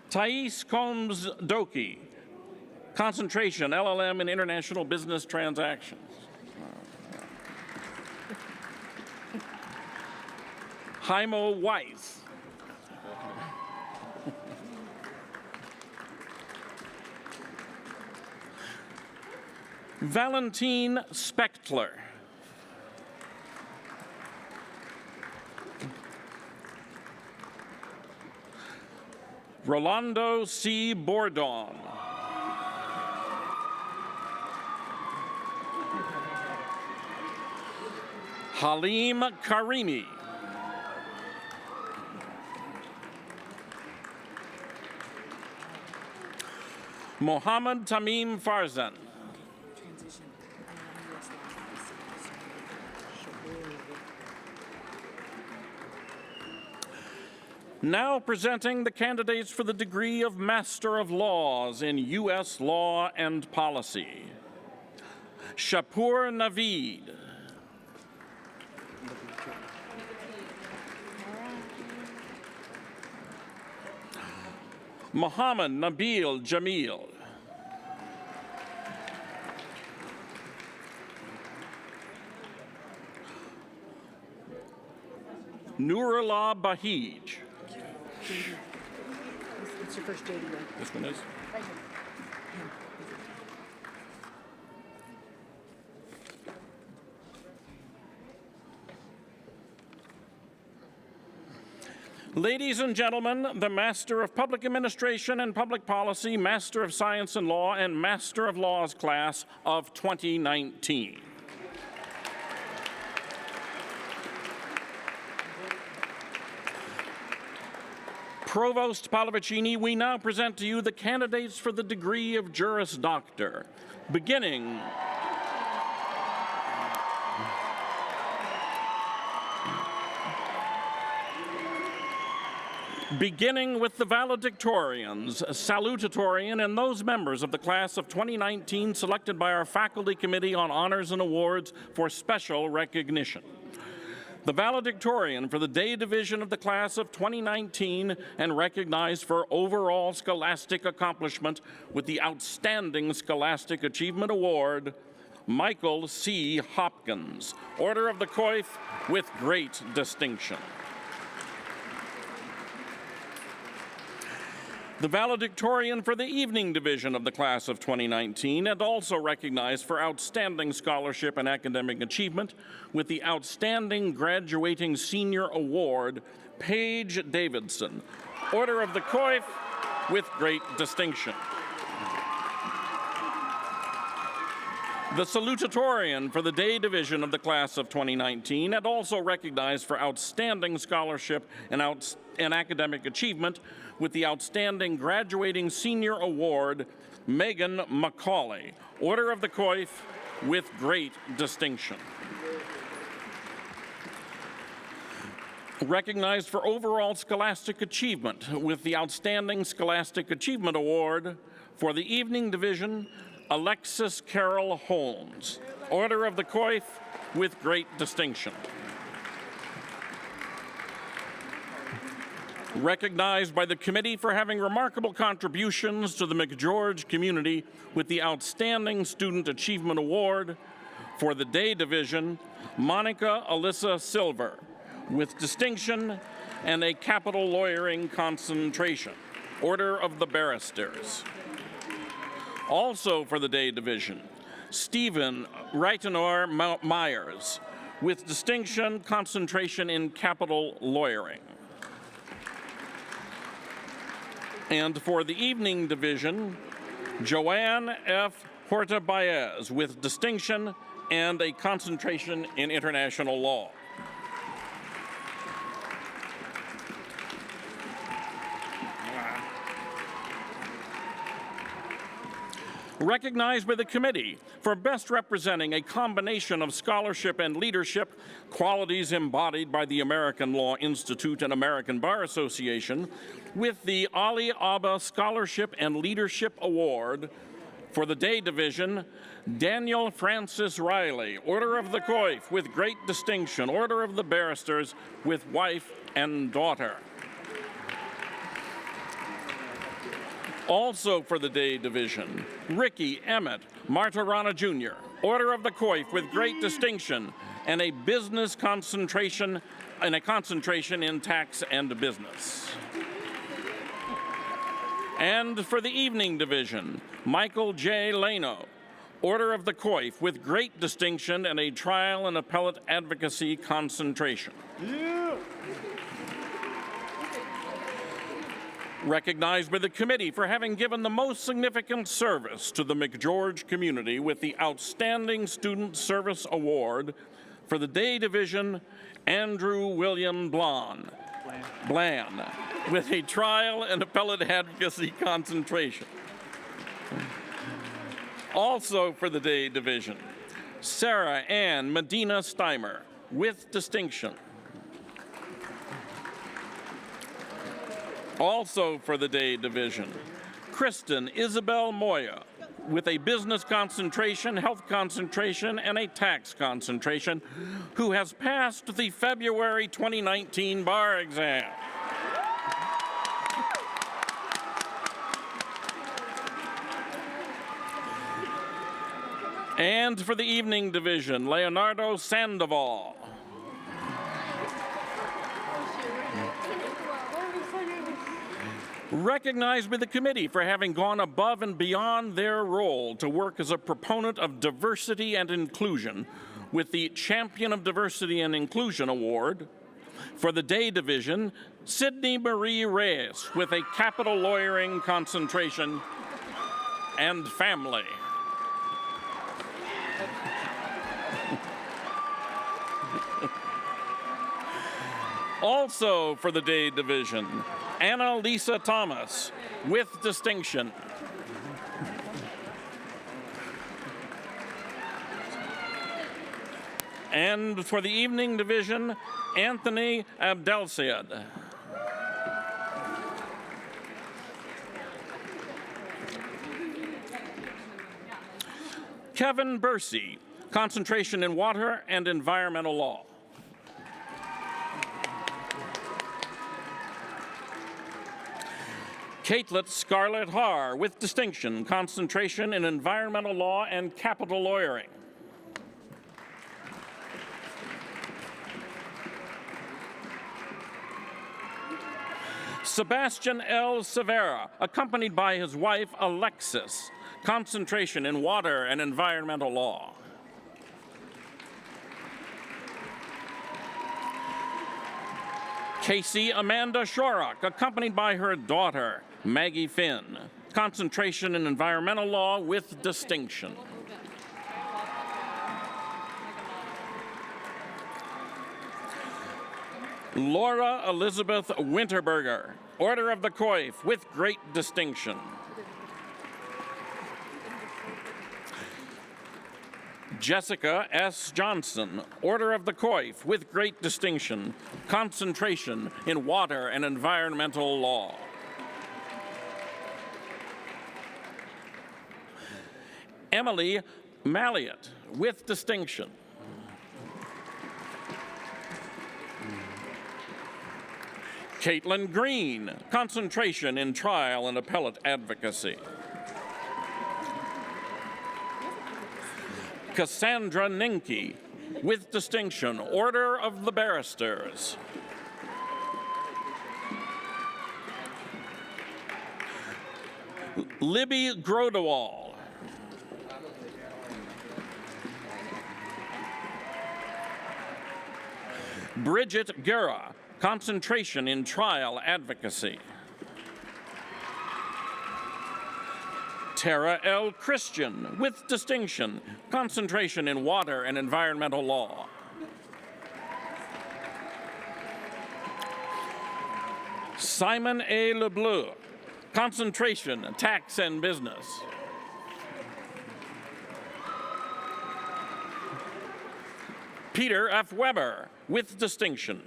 Tyee Scums Dokie, concentration, LLM in International Business Transactions. Halima Weiss. Valentin Speckler. Rolando C. Boredom. Halima Karimi. Mohammed Tamim Farzin. Now presenting the candidates for the degree of Master of Laws in U.S. Law and Policy. Shapur Naveed. Mohammed Nabil Jamil. Nurullah Bahij. It's your first JD, right? This one is? Right here. Ladies and gentlemen, the Master of Public Administration and Public Policy, Master of Science and Law, and Master of Laws class of 2019. Provost Pallavicini, we now present to you the candidates for the degree of Juris Doctor, beginning with the valedictorians, salutatorian, and those members of the class of 2019 selected by our Faculty Committee on Honors and Awards for special recognition. The valedictorian for the day division of the class of 2019 and recognized for overall scholastic accomplishment with the Outstanding Scholastic Achievement Award, Michael C. Hopkins, Order of the Coif with great distinction. The valedictorian for the evening division of the class of 2019 and also recognized for outstanding scholarship and academic achievement with the Outstanding Graduating Senior Award, Paige Davidson, Order of the Coif with great distinction. The salutatorian for the day division of the class of 2019 and also recognized for outstanding scholarship and academic achievement with the Outstanding Graduating Senior Award, Megan McCauley, Order of the Coif with great distinction. Recognized for overall scholastic achievement with the Outstanding Scholastic Achievement Award for the evening division, Alexis Carol Holmes, Order of the Coif with great distinction. Recognized by the committee for having remarkable contributions to the McGeorge community with the Outstanding Student Achievement Award for the day division, Monica Alyssa Silver, with distinction and a capital lawyering concentration, Order of the Barristers. Also for the day division, Stephen Reitenor Myers, with distinction, concentration in capital lawyering. And for the evening division, Joanne F. Horta Baez, with distinction and a concentration in international law. Recognized by the committee for best representing a combination of scholarship and leadership, qualities embodied by the American Law Institute and American Bar Association, with the Ali Abba Scholarship and Leadership Award for the Day Division, Daniel Francis Riley, Order of the Coif with great distinction, Order of the Barristers with wife and daughter. Also for the Day Division, Ricky Emmett Martirana Jr., Order of the Coif with great distinction and a business concentration in tax and business. And for the Evening Division, Michael J. Lano, Order of the Coif with great distinction and a trial and appellate advocacy concentration. Yeah. Recognized by the committee for having given the most significant service to the McGeorge community with the Outstanding Student Service Award for the Day Division, Andrew William Blan, with a trial and appellate advocacy concentration. Also for the Day Division, Sarah Ann Medina Steimer, with distinction. Also for the Day Division, Kristen Isabel Moya, with a business concentration, health concentration, and a tax concentration, who has passed the February 2019 bar exam. And for the Evening Division, Leonardo Sandoval. Recognized by the committee for having gone above and beyond their role to work as a proponent of diversity and inclusion with the Champion of Diversity and Inclusion Award. For the Day Division, Sydney Marie Reyes with a capital lawyering concentration and family. Also for the Day Division, Anna Lisa Thomas, with distinction. And for the Evening Division, Anthony Abdelsyed. Kevin Bursey, concentration in water and environmental law. Caitlet Scarlett Haar, with distinction, concentration in environmental law and capital lawyering. Sebastian L. Severa, accompanied by his wife Alexis, concentration in water and environmental law. Casey Amanda Shorak, accompanied by her daughter, Maggie Finn, concentration in environmental law with distinction. Laura Elizabeth Winterberger, Order of the Coif with great distinction. Jessica S. Johnson, Order of the Coif with great distinction, concentration in water and environmental law. Emily Malliott, with distinction. Caitlin Green, concentration in trial and appellate advocacy. Cassandra Ninke, with distinction, Order of the Barristers. Libby Grodewall. Bridget Guerra, concentration in trial advocacy. Tara L. Christian, with distinction, concentration in water and environmental law. Simon A. LeBleu, concentration, tax and business. Peter F. Weber, with distinction.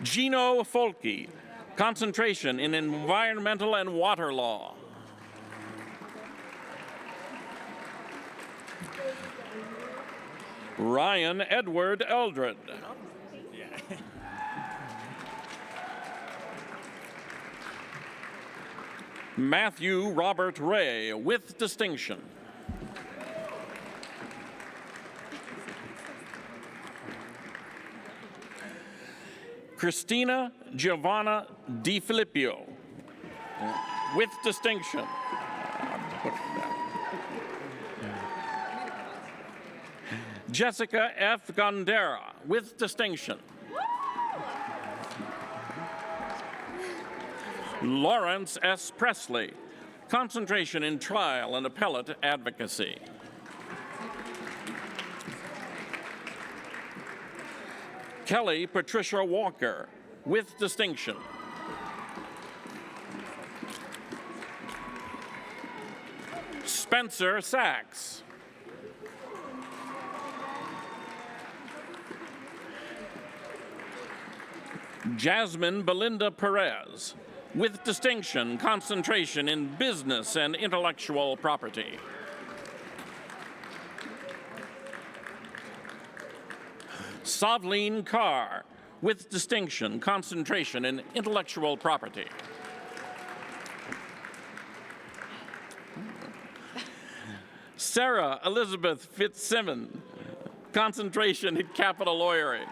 Gino Folke, concentration in environmental and water law. Ryan Edward Eldred. Matthew Robert Ray, with distinction. Christina Giovanna Di Filippio, with distinction. Jessica F. Gondera, with distinction. Lawrence S. Presley, concentration in trial and appellate advocacy. Kelly Patricia Walker, with distinction. Spencer Sachs. Jasmine Belinda Perez, with distinction, concentration in business and intellectual property. Savleen Carr, with distinction, concentration in intellectual property. Sarah Elizabeth Fitzsimmons, concentration in capital lawyering.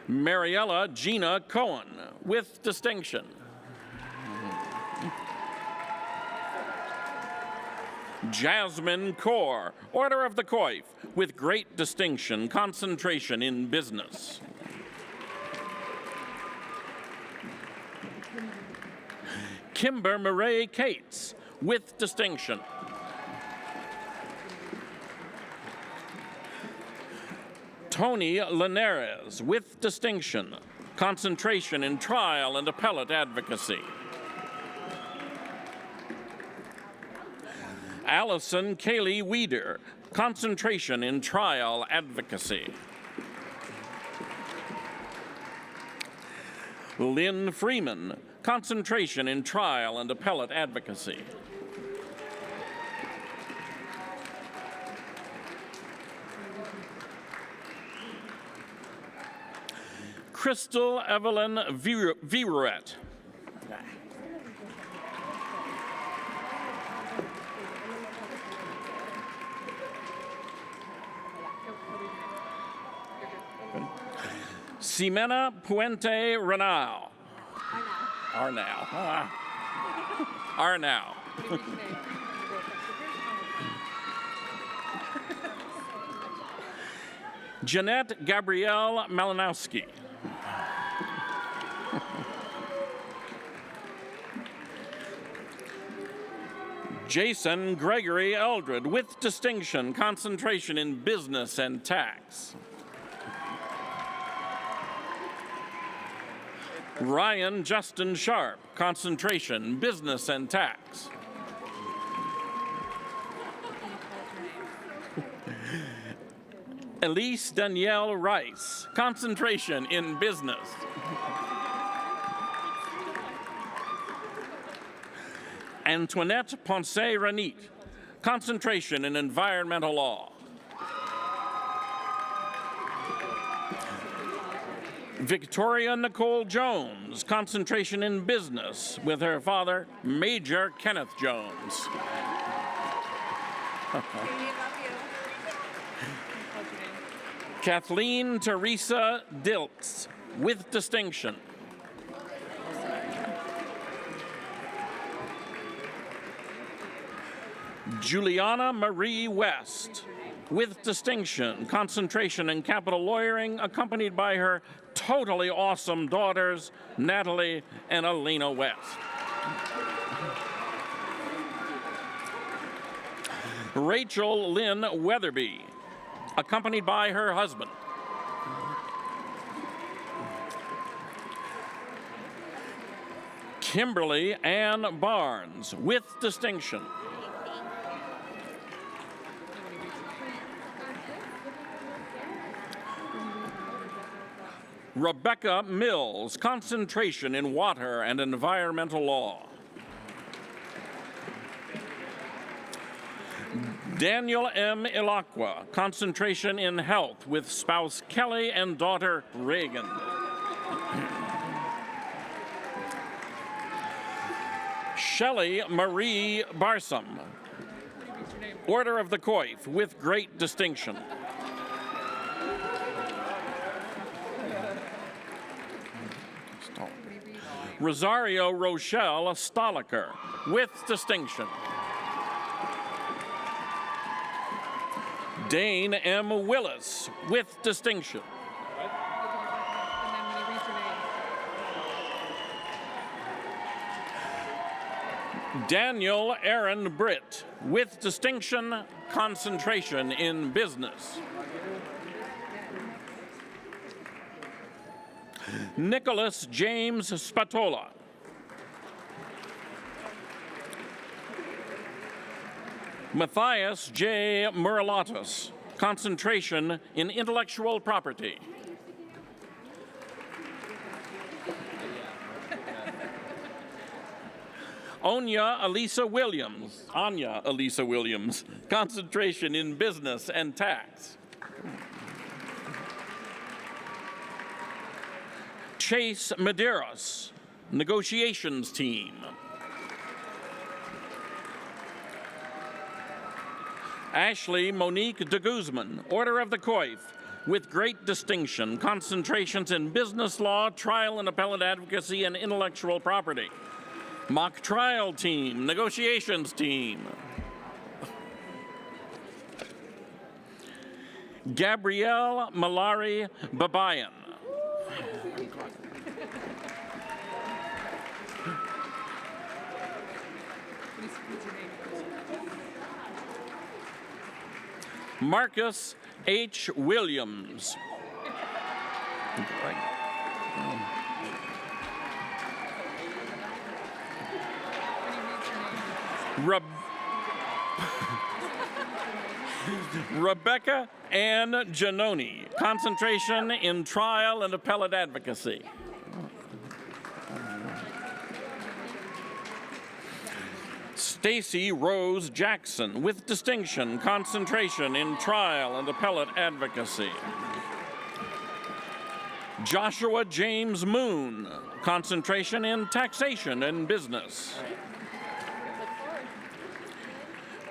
Mariella Gina Cohen, with distinction. Jasmine Kaur, Order of the Coif, with great distinction, concentration in business. Kimber Murray Cates, with distinction. Tony Linares, with distinction, concentration in trial and appellate advocacy. Allison Kaylee Weeder, concentration in trial advocacy. Lynn Freeman, concentration in trial and appellate advocacy. Crystal Evelyn Viruet. Ximena Puente Renal. Arnau. Jeanette Gabrielle Malinowski. Jason Gregory Eldred, with distinction, concentration in business and tax. Ryan Justin Sharp, concentration, business and tax. Elise Danielle Rice, concentration in business. Antoinette Ponce Ranit, concentration in environmental law. Victoria Nicole Jones, concentration in business with her father, Major Kenneth Jones. Kathleen Teresa Diltz, with distinction. Juliana Marie West, with distinction, concentration in capital lawyering, accompanied by her totally awesome daughters, Natalie and Alina West. Rachel Lynn Weatherby, accompanied by her husband. Kimberly Ann Barnes, with distinction. Rebecca Mills, concentration in water and environmental law. Daniel M. Ilaqua, concentration in health with spouse Kelly and daughter Reagan. Shelley Marie Barsom, Order of the Coif with great distinction. Rosario Rochelle Stoliker, with distinction. Dane M. Willis, with distinction. Daniel Aaron Britt, with distinction, concentration in business. Nicholas James Spatola. Matthias J. Muralatos, concentration in intellectual property. Anya Elisa Williams, concentration in business and tax. Chase Medeiros, negotiations team. Ashley Monique de Guzman, Order of the Coif, with great distinction, concentrations in business law, trial and appellate advocacy, and intellectual property. Mock trial team, negotiations team. Gabrielle Malari Babayan. Marcus H. Williams. Rebecca Ann Giannoni, concentration in trial and appellate advocacy. Stacy Rose Jackson, with distinction, concentration in trial and appellate advocacy. Joshua James Moon, concentration in taxation and business.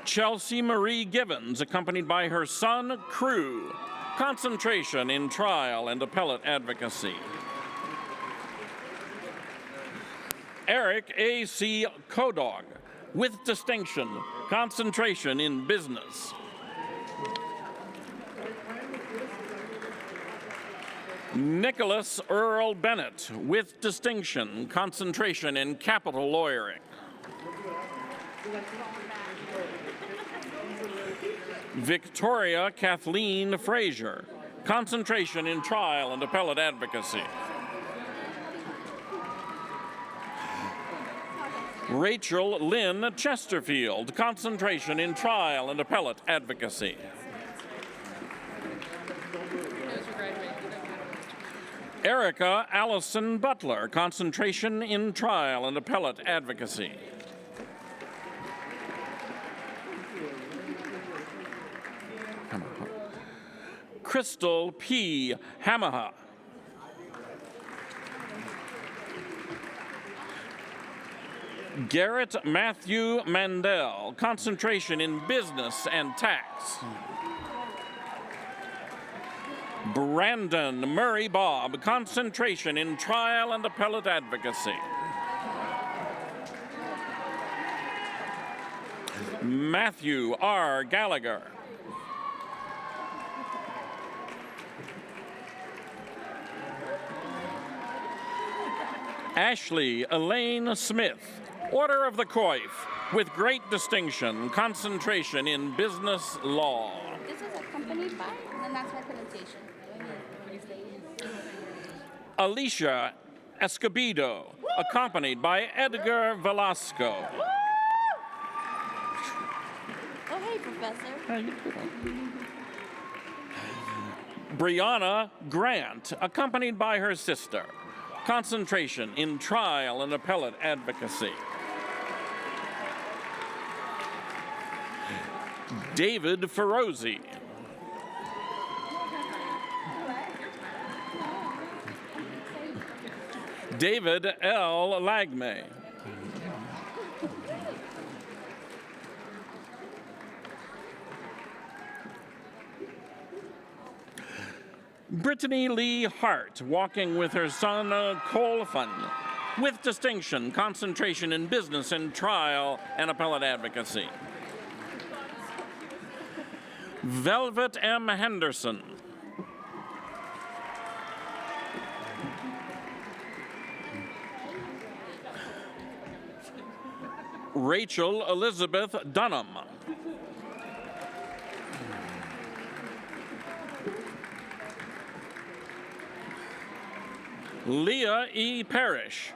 Chelsea Marie Givens, accompanied by her son, Crew, concentration in trial and appellate advocacy. Eric A.C. Kodog, with distinction, concentration in business. Nicholas Earl Bennett, with distinction, concentration in capital lawyering. Victoria Kathleen Frazier, concentration in trial and appellate advocacy. Rachel Lynn Chesterfield, concentration in trial and appellate advocacy. Erica Allison Butler, concentration in trial and appellate advocacy. Crystal P. Hamaha. Garrett Matthew Mandel, concentration in business and tax. Brandon Murray Bobb, concentration in trial and appellate advocacy. Matthew R. Gallagher. Ashley Elaine Smith, Order of the Coif, with great distinction, concentration in business law. This is accompanied by, and then that's my pronunciation. Alicia Escobedo, accompanied by Edgar Velasco. Oh, hey, Professor. How you doing? Brianna Grant, accompanied by her sister. Concentration in trial and appellate advocacy. David Ferozi. David L. Lagme. Brittany Lee Hart, walking with her son Colfan, with distinction, concentration in business and trial and appellate advocacy. Velvet M. Henderson. Rachel Elizabeth Dunham. Leah E. Parrish,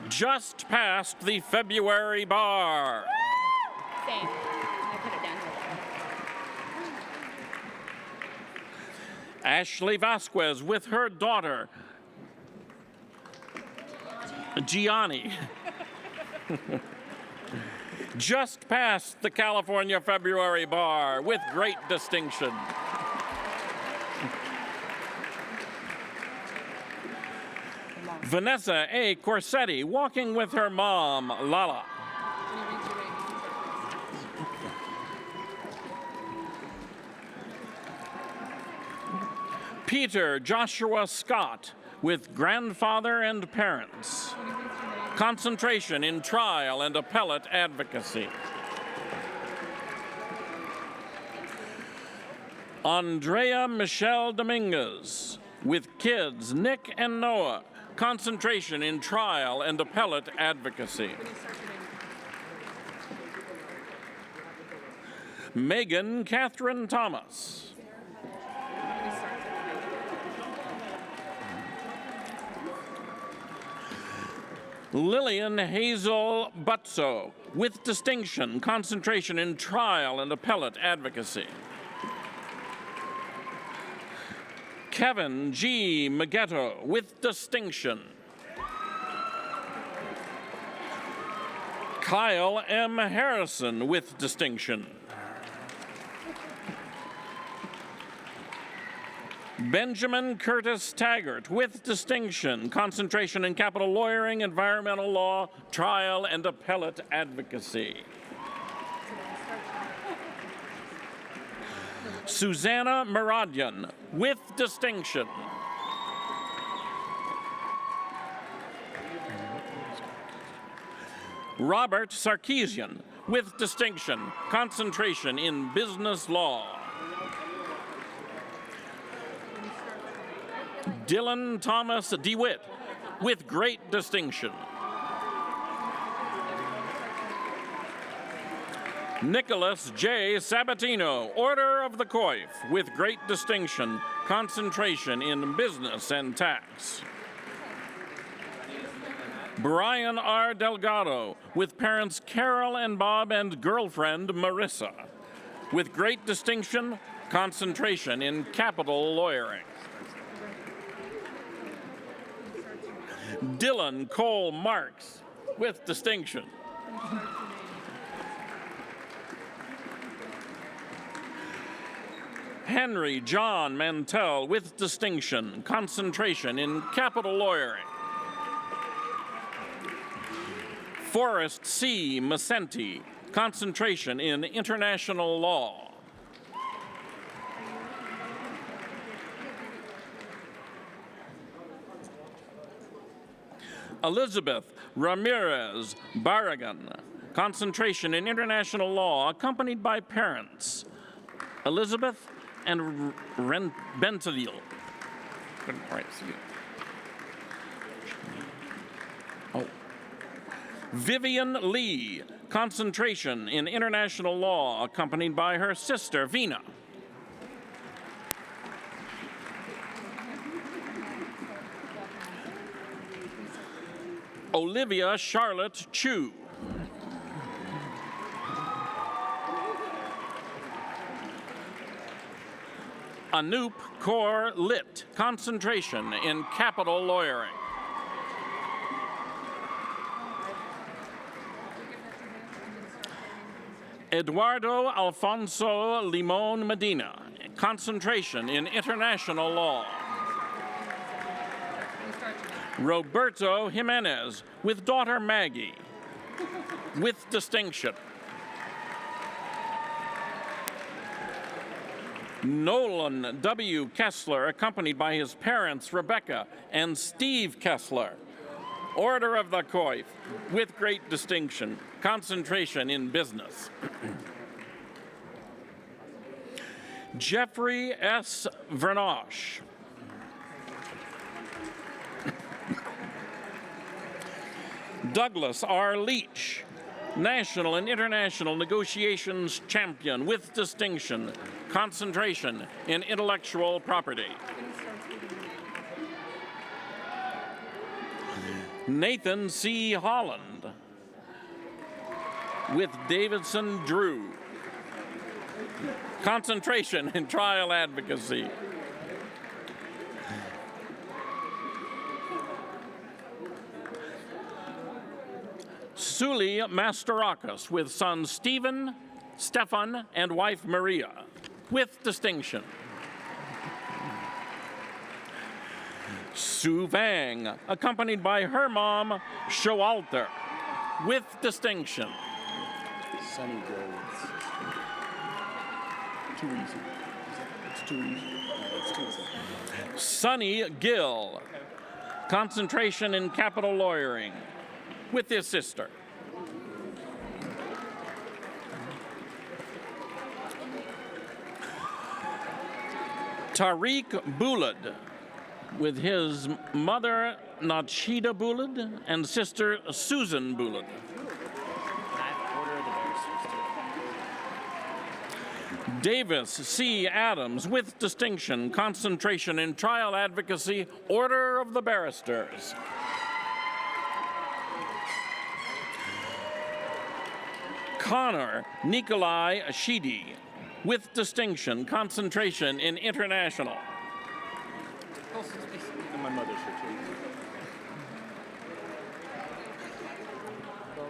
just past the February bar. Same. I put it down here. Ashley Vasquez with her daughter, Gianni. Just past the California February bar with great distinction. Vanessa A. Corsetti, walking with her mom, Lala. Peter Joshua Scott, with grandfather and parents. Concentration in trial and appellate advocacy. Andrea Michelle Dominguez, with kids Nick and Noah. Concentration in trial and appellate advocacy. Megan Catherine Thomas. Lillian Hazel Butso, with distinction, concentration in trial and appellate advocacy. Kevin G. Magetto, with distinction. Kyle M. Harrison, with distinction. Benjamin Curtis Taggart, with distinction, concentration in capital lawyering, environmental law, trial, and appellate advocacy. Susanna Maradian, with distinction. Robert Sarkeesian, with distinction, concentration in business law. Dylan Thomas DeWitt, with great distinction. Nicholas J. Sabatino, Order of the Coif, with great distinction, concentration in business and tax. Brian R. Delgado, with parents Carol and Bob and girlfriend Marissa, with great distinction, concentration in capital lawyering. Dylan Cole Marks, with distinction. Henry John Mantell, with distinction, concentration in capital lawyering. Forrest C. Macenti, concentration in international law. Elizabeth Ramirez Barragan, concentration in international law, accompanied by parents, Elizabeth and Bentonville. Vivian Lee, concentration in international law, accompanied by her sister, Vina. Olivia Charlotte Chu. Anoop Kaur Lit, concentration in capital lawyering. Eduardo Alfonso Limon Medina, concentration in international law. Roberto Jimenez, with daughter Maggie, with distinction. Nolan W. Kessler, accompanied by his parents, Rebecca and Steve Kessler. Order of the Coif, with great distinction, concentration in business. Jeffrey S. Vernosh. Douglas R. Leach, national and international negotiations champion with distinction, concentration in intellectual property. Nathan C. Holland, with Davidson Drew, concentration in trial advocacy. Suli Masterakis, with sons Stephen, Stefan, and wife Maria, with distinction. Sue Vang, accompanied by her mom, Showalter, with distinction. Sunny Rhodes. Too easy. It's too easy. It's too easy. Sonny Gill, concentration in capital lawyering, with his sister. Tariq Boulad, with his mother Nachida Boulad and sister Susan Boulad. Davis C. Adams, with distinction, concentration in trial advocacy, Order of the Barristers. Connor Nikolai Ashidi, with distinction, concentration in international. And my mother's here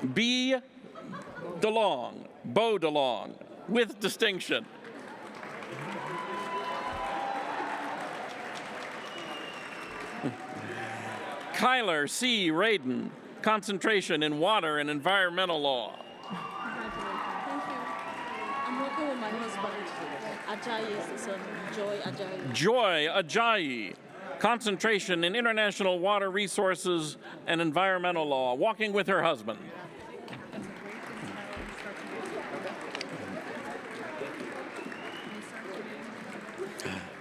too. B. DeLong, Beau DeLong, with distinction. Kyler C. Radin, concentration in water and environmental law. I'm working with my husband. Ajayi is the son. Joy Ajayi. Joy Ajayi, concentration in international water resources and environmental law, walking with her husband.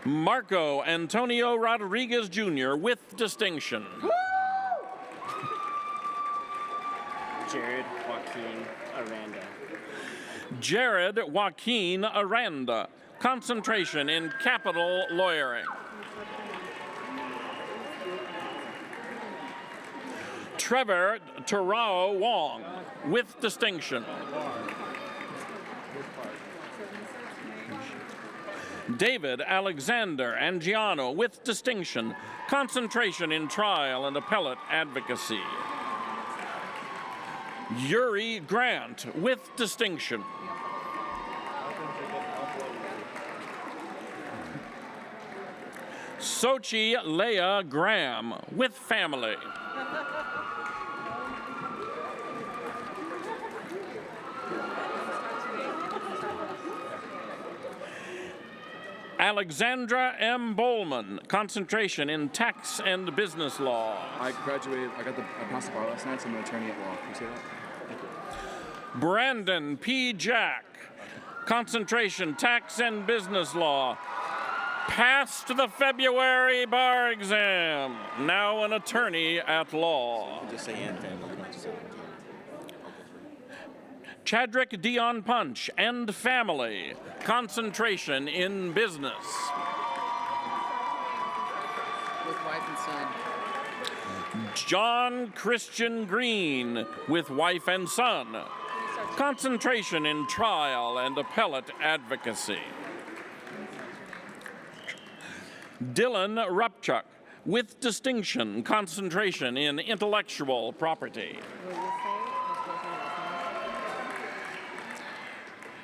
Marco Antonio Rodriguez Jr., with distinction. Jared Joaquin Aranda. Jared Joaquin Aranda, concentration in capital lawyering. Trevor Terao Wong, with distinction. David Alexander Angiano, with distinction, concentration in trial and appellate advocacy. Yuri Grant, with distinction. Sochi Leah Graham, with family. Alexandra M. Bowman, concentration in tax and business law. I graduated, I passed the bar last night, so I'm an attorney at law. Can you say that? Thank Brandon P. Jack, concentration, tax and business law. Passed the February bar exam, now an attorney at law. Just say Anthem. Chadrick Dion Punch and family, concentration in business. With wife and son. John Christian Green with wife and son, concentration in trial and appellate advocacy. Dylan Rupchuk with distinction, concentration in intellectual property.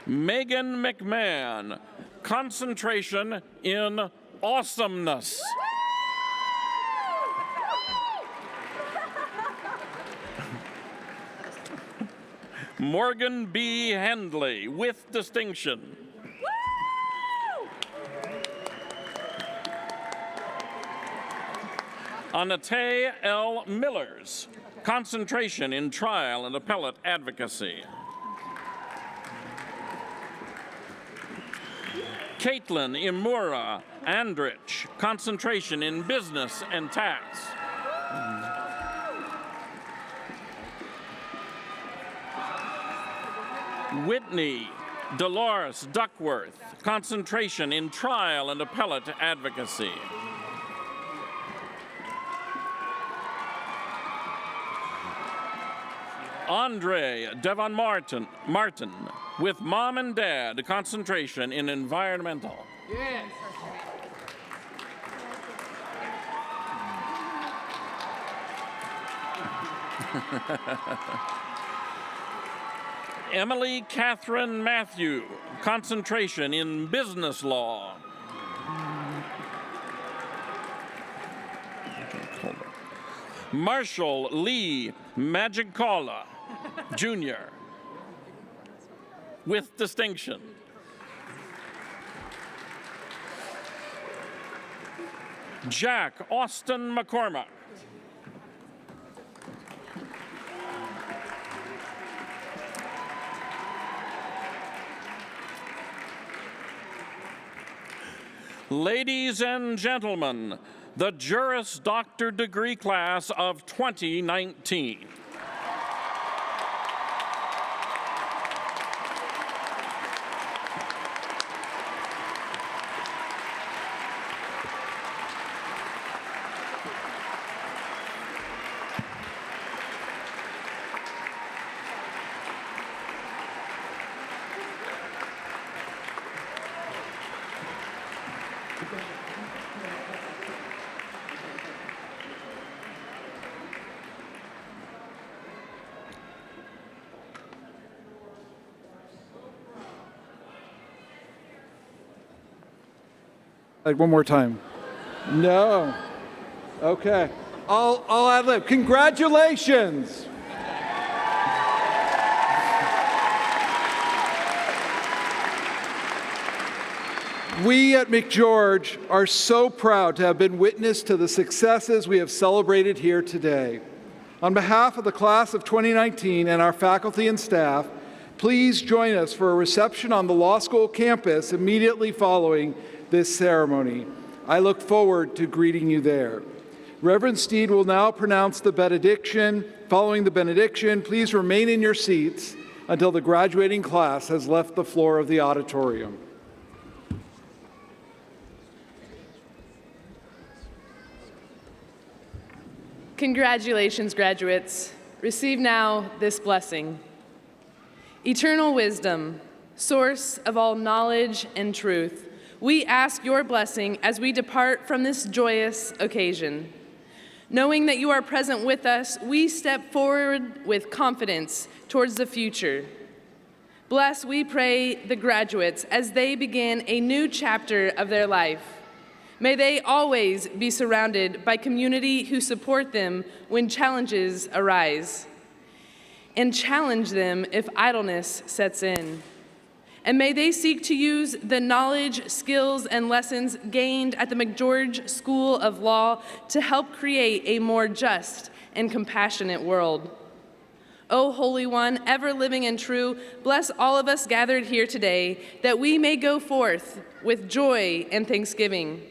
Megan McMahon, concentration in awesomeness. Morgan B. Hendley with distinction. Anate L. Millers, concentration in trial and appellate advocacy. Caitlin Imura Andrich, concentration in business and tax. Whitney Dolores Duckworth, concentration in trial and appellate advocacy. Andre Devon Martin with mom and dad, concentration in environmental. Yes. Emily Catherine Matthew, concentration in business law. Marshall Lee Magicala, Jr., with distinction. Jack Austin McCormick. Ladies and gentlemen, the Juris Doctor degree class of 2019. Like one more time. No. Okay. I'll ad lib. Congratulations. We at McGeorge are so proud to have been witness to the successes we have celebrated here today. On behalf of the class of 2019 and our faculty and staff, please join us for a reception on the law school campus immediately following this ceremony. I look forward to greeting you there. Reverend Steed will now pronounce the benediction. Following the benediction, please remain in your seats until the graduating class has left the floor of the auditorium. Congratulations, graduates. Receive now this blessing. Eternal wisdom, source of all knowledge and truth, we ask your blessing as we depart from this joyous occasion. Knowing that you are present with us, we step forward with confidence towards the future. Bless, we pray, the graduates as they begin a new chapter of their life. May they always be surrounded by community who support them when challenges arise, and challenge them if idleness sets in. And may they seek to use the knowledge, skills, and lessons gained at the McGeorge School of Law to help create a more just and compassionate world. O Holy One, ever living and true, bless all of us gathered here today, that we may go forth with joy and thanksgiving.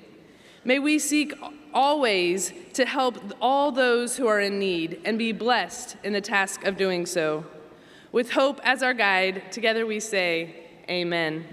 May we seek always to help all those who are in need and be blessed in the task of doing so. With hope as our guide, together we say, Amen.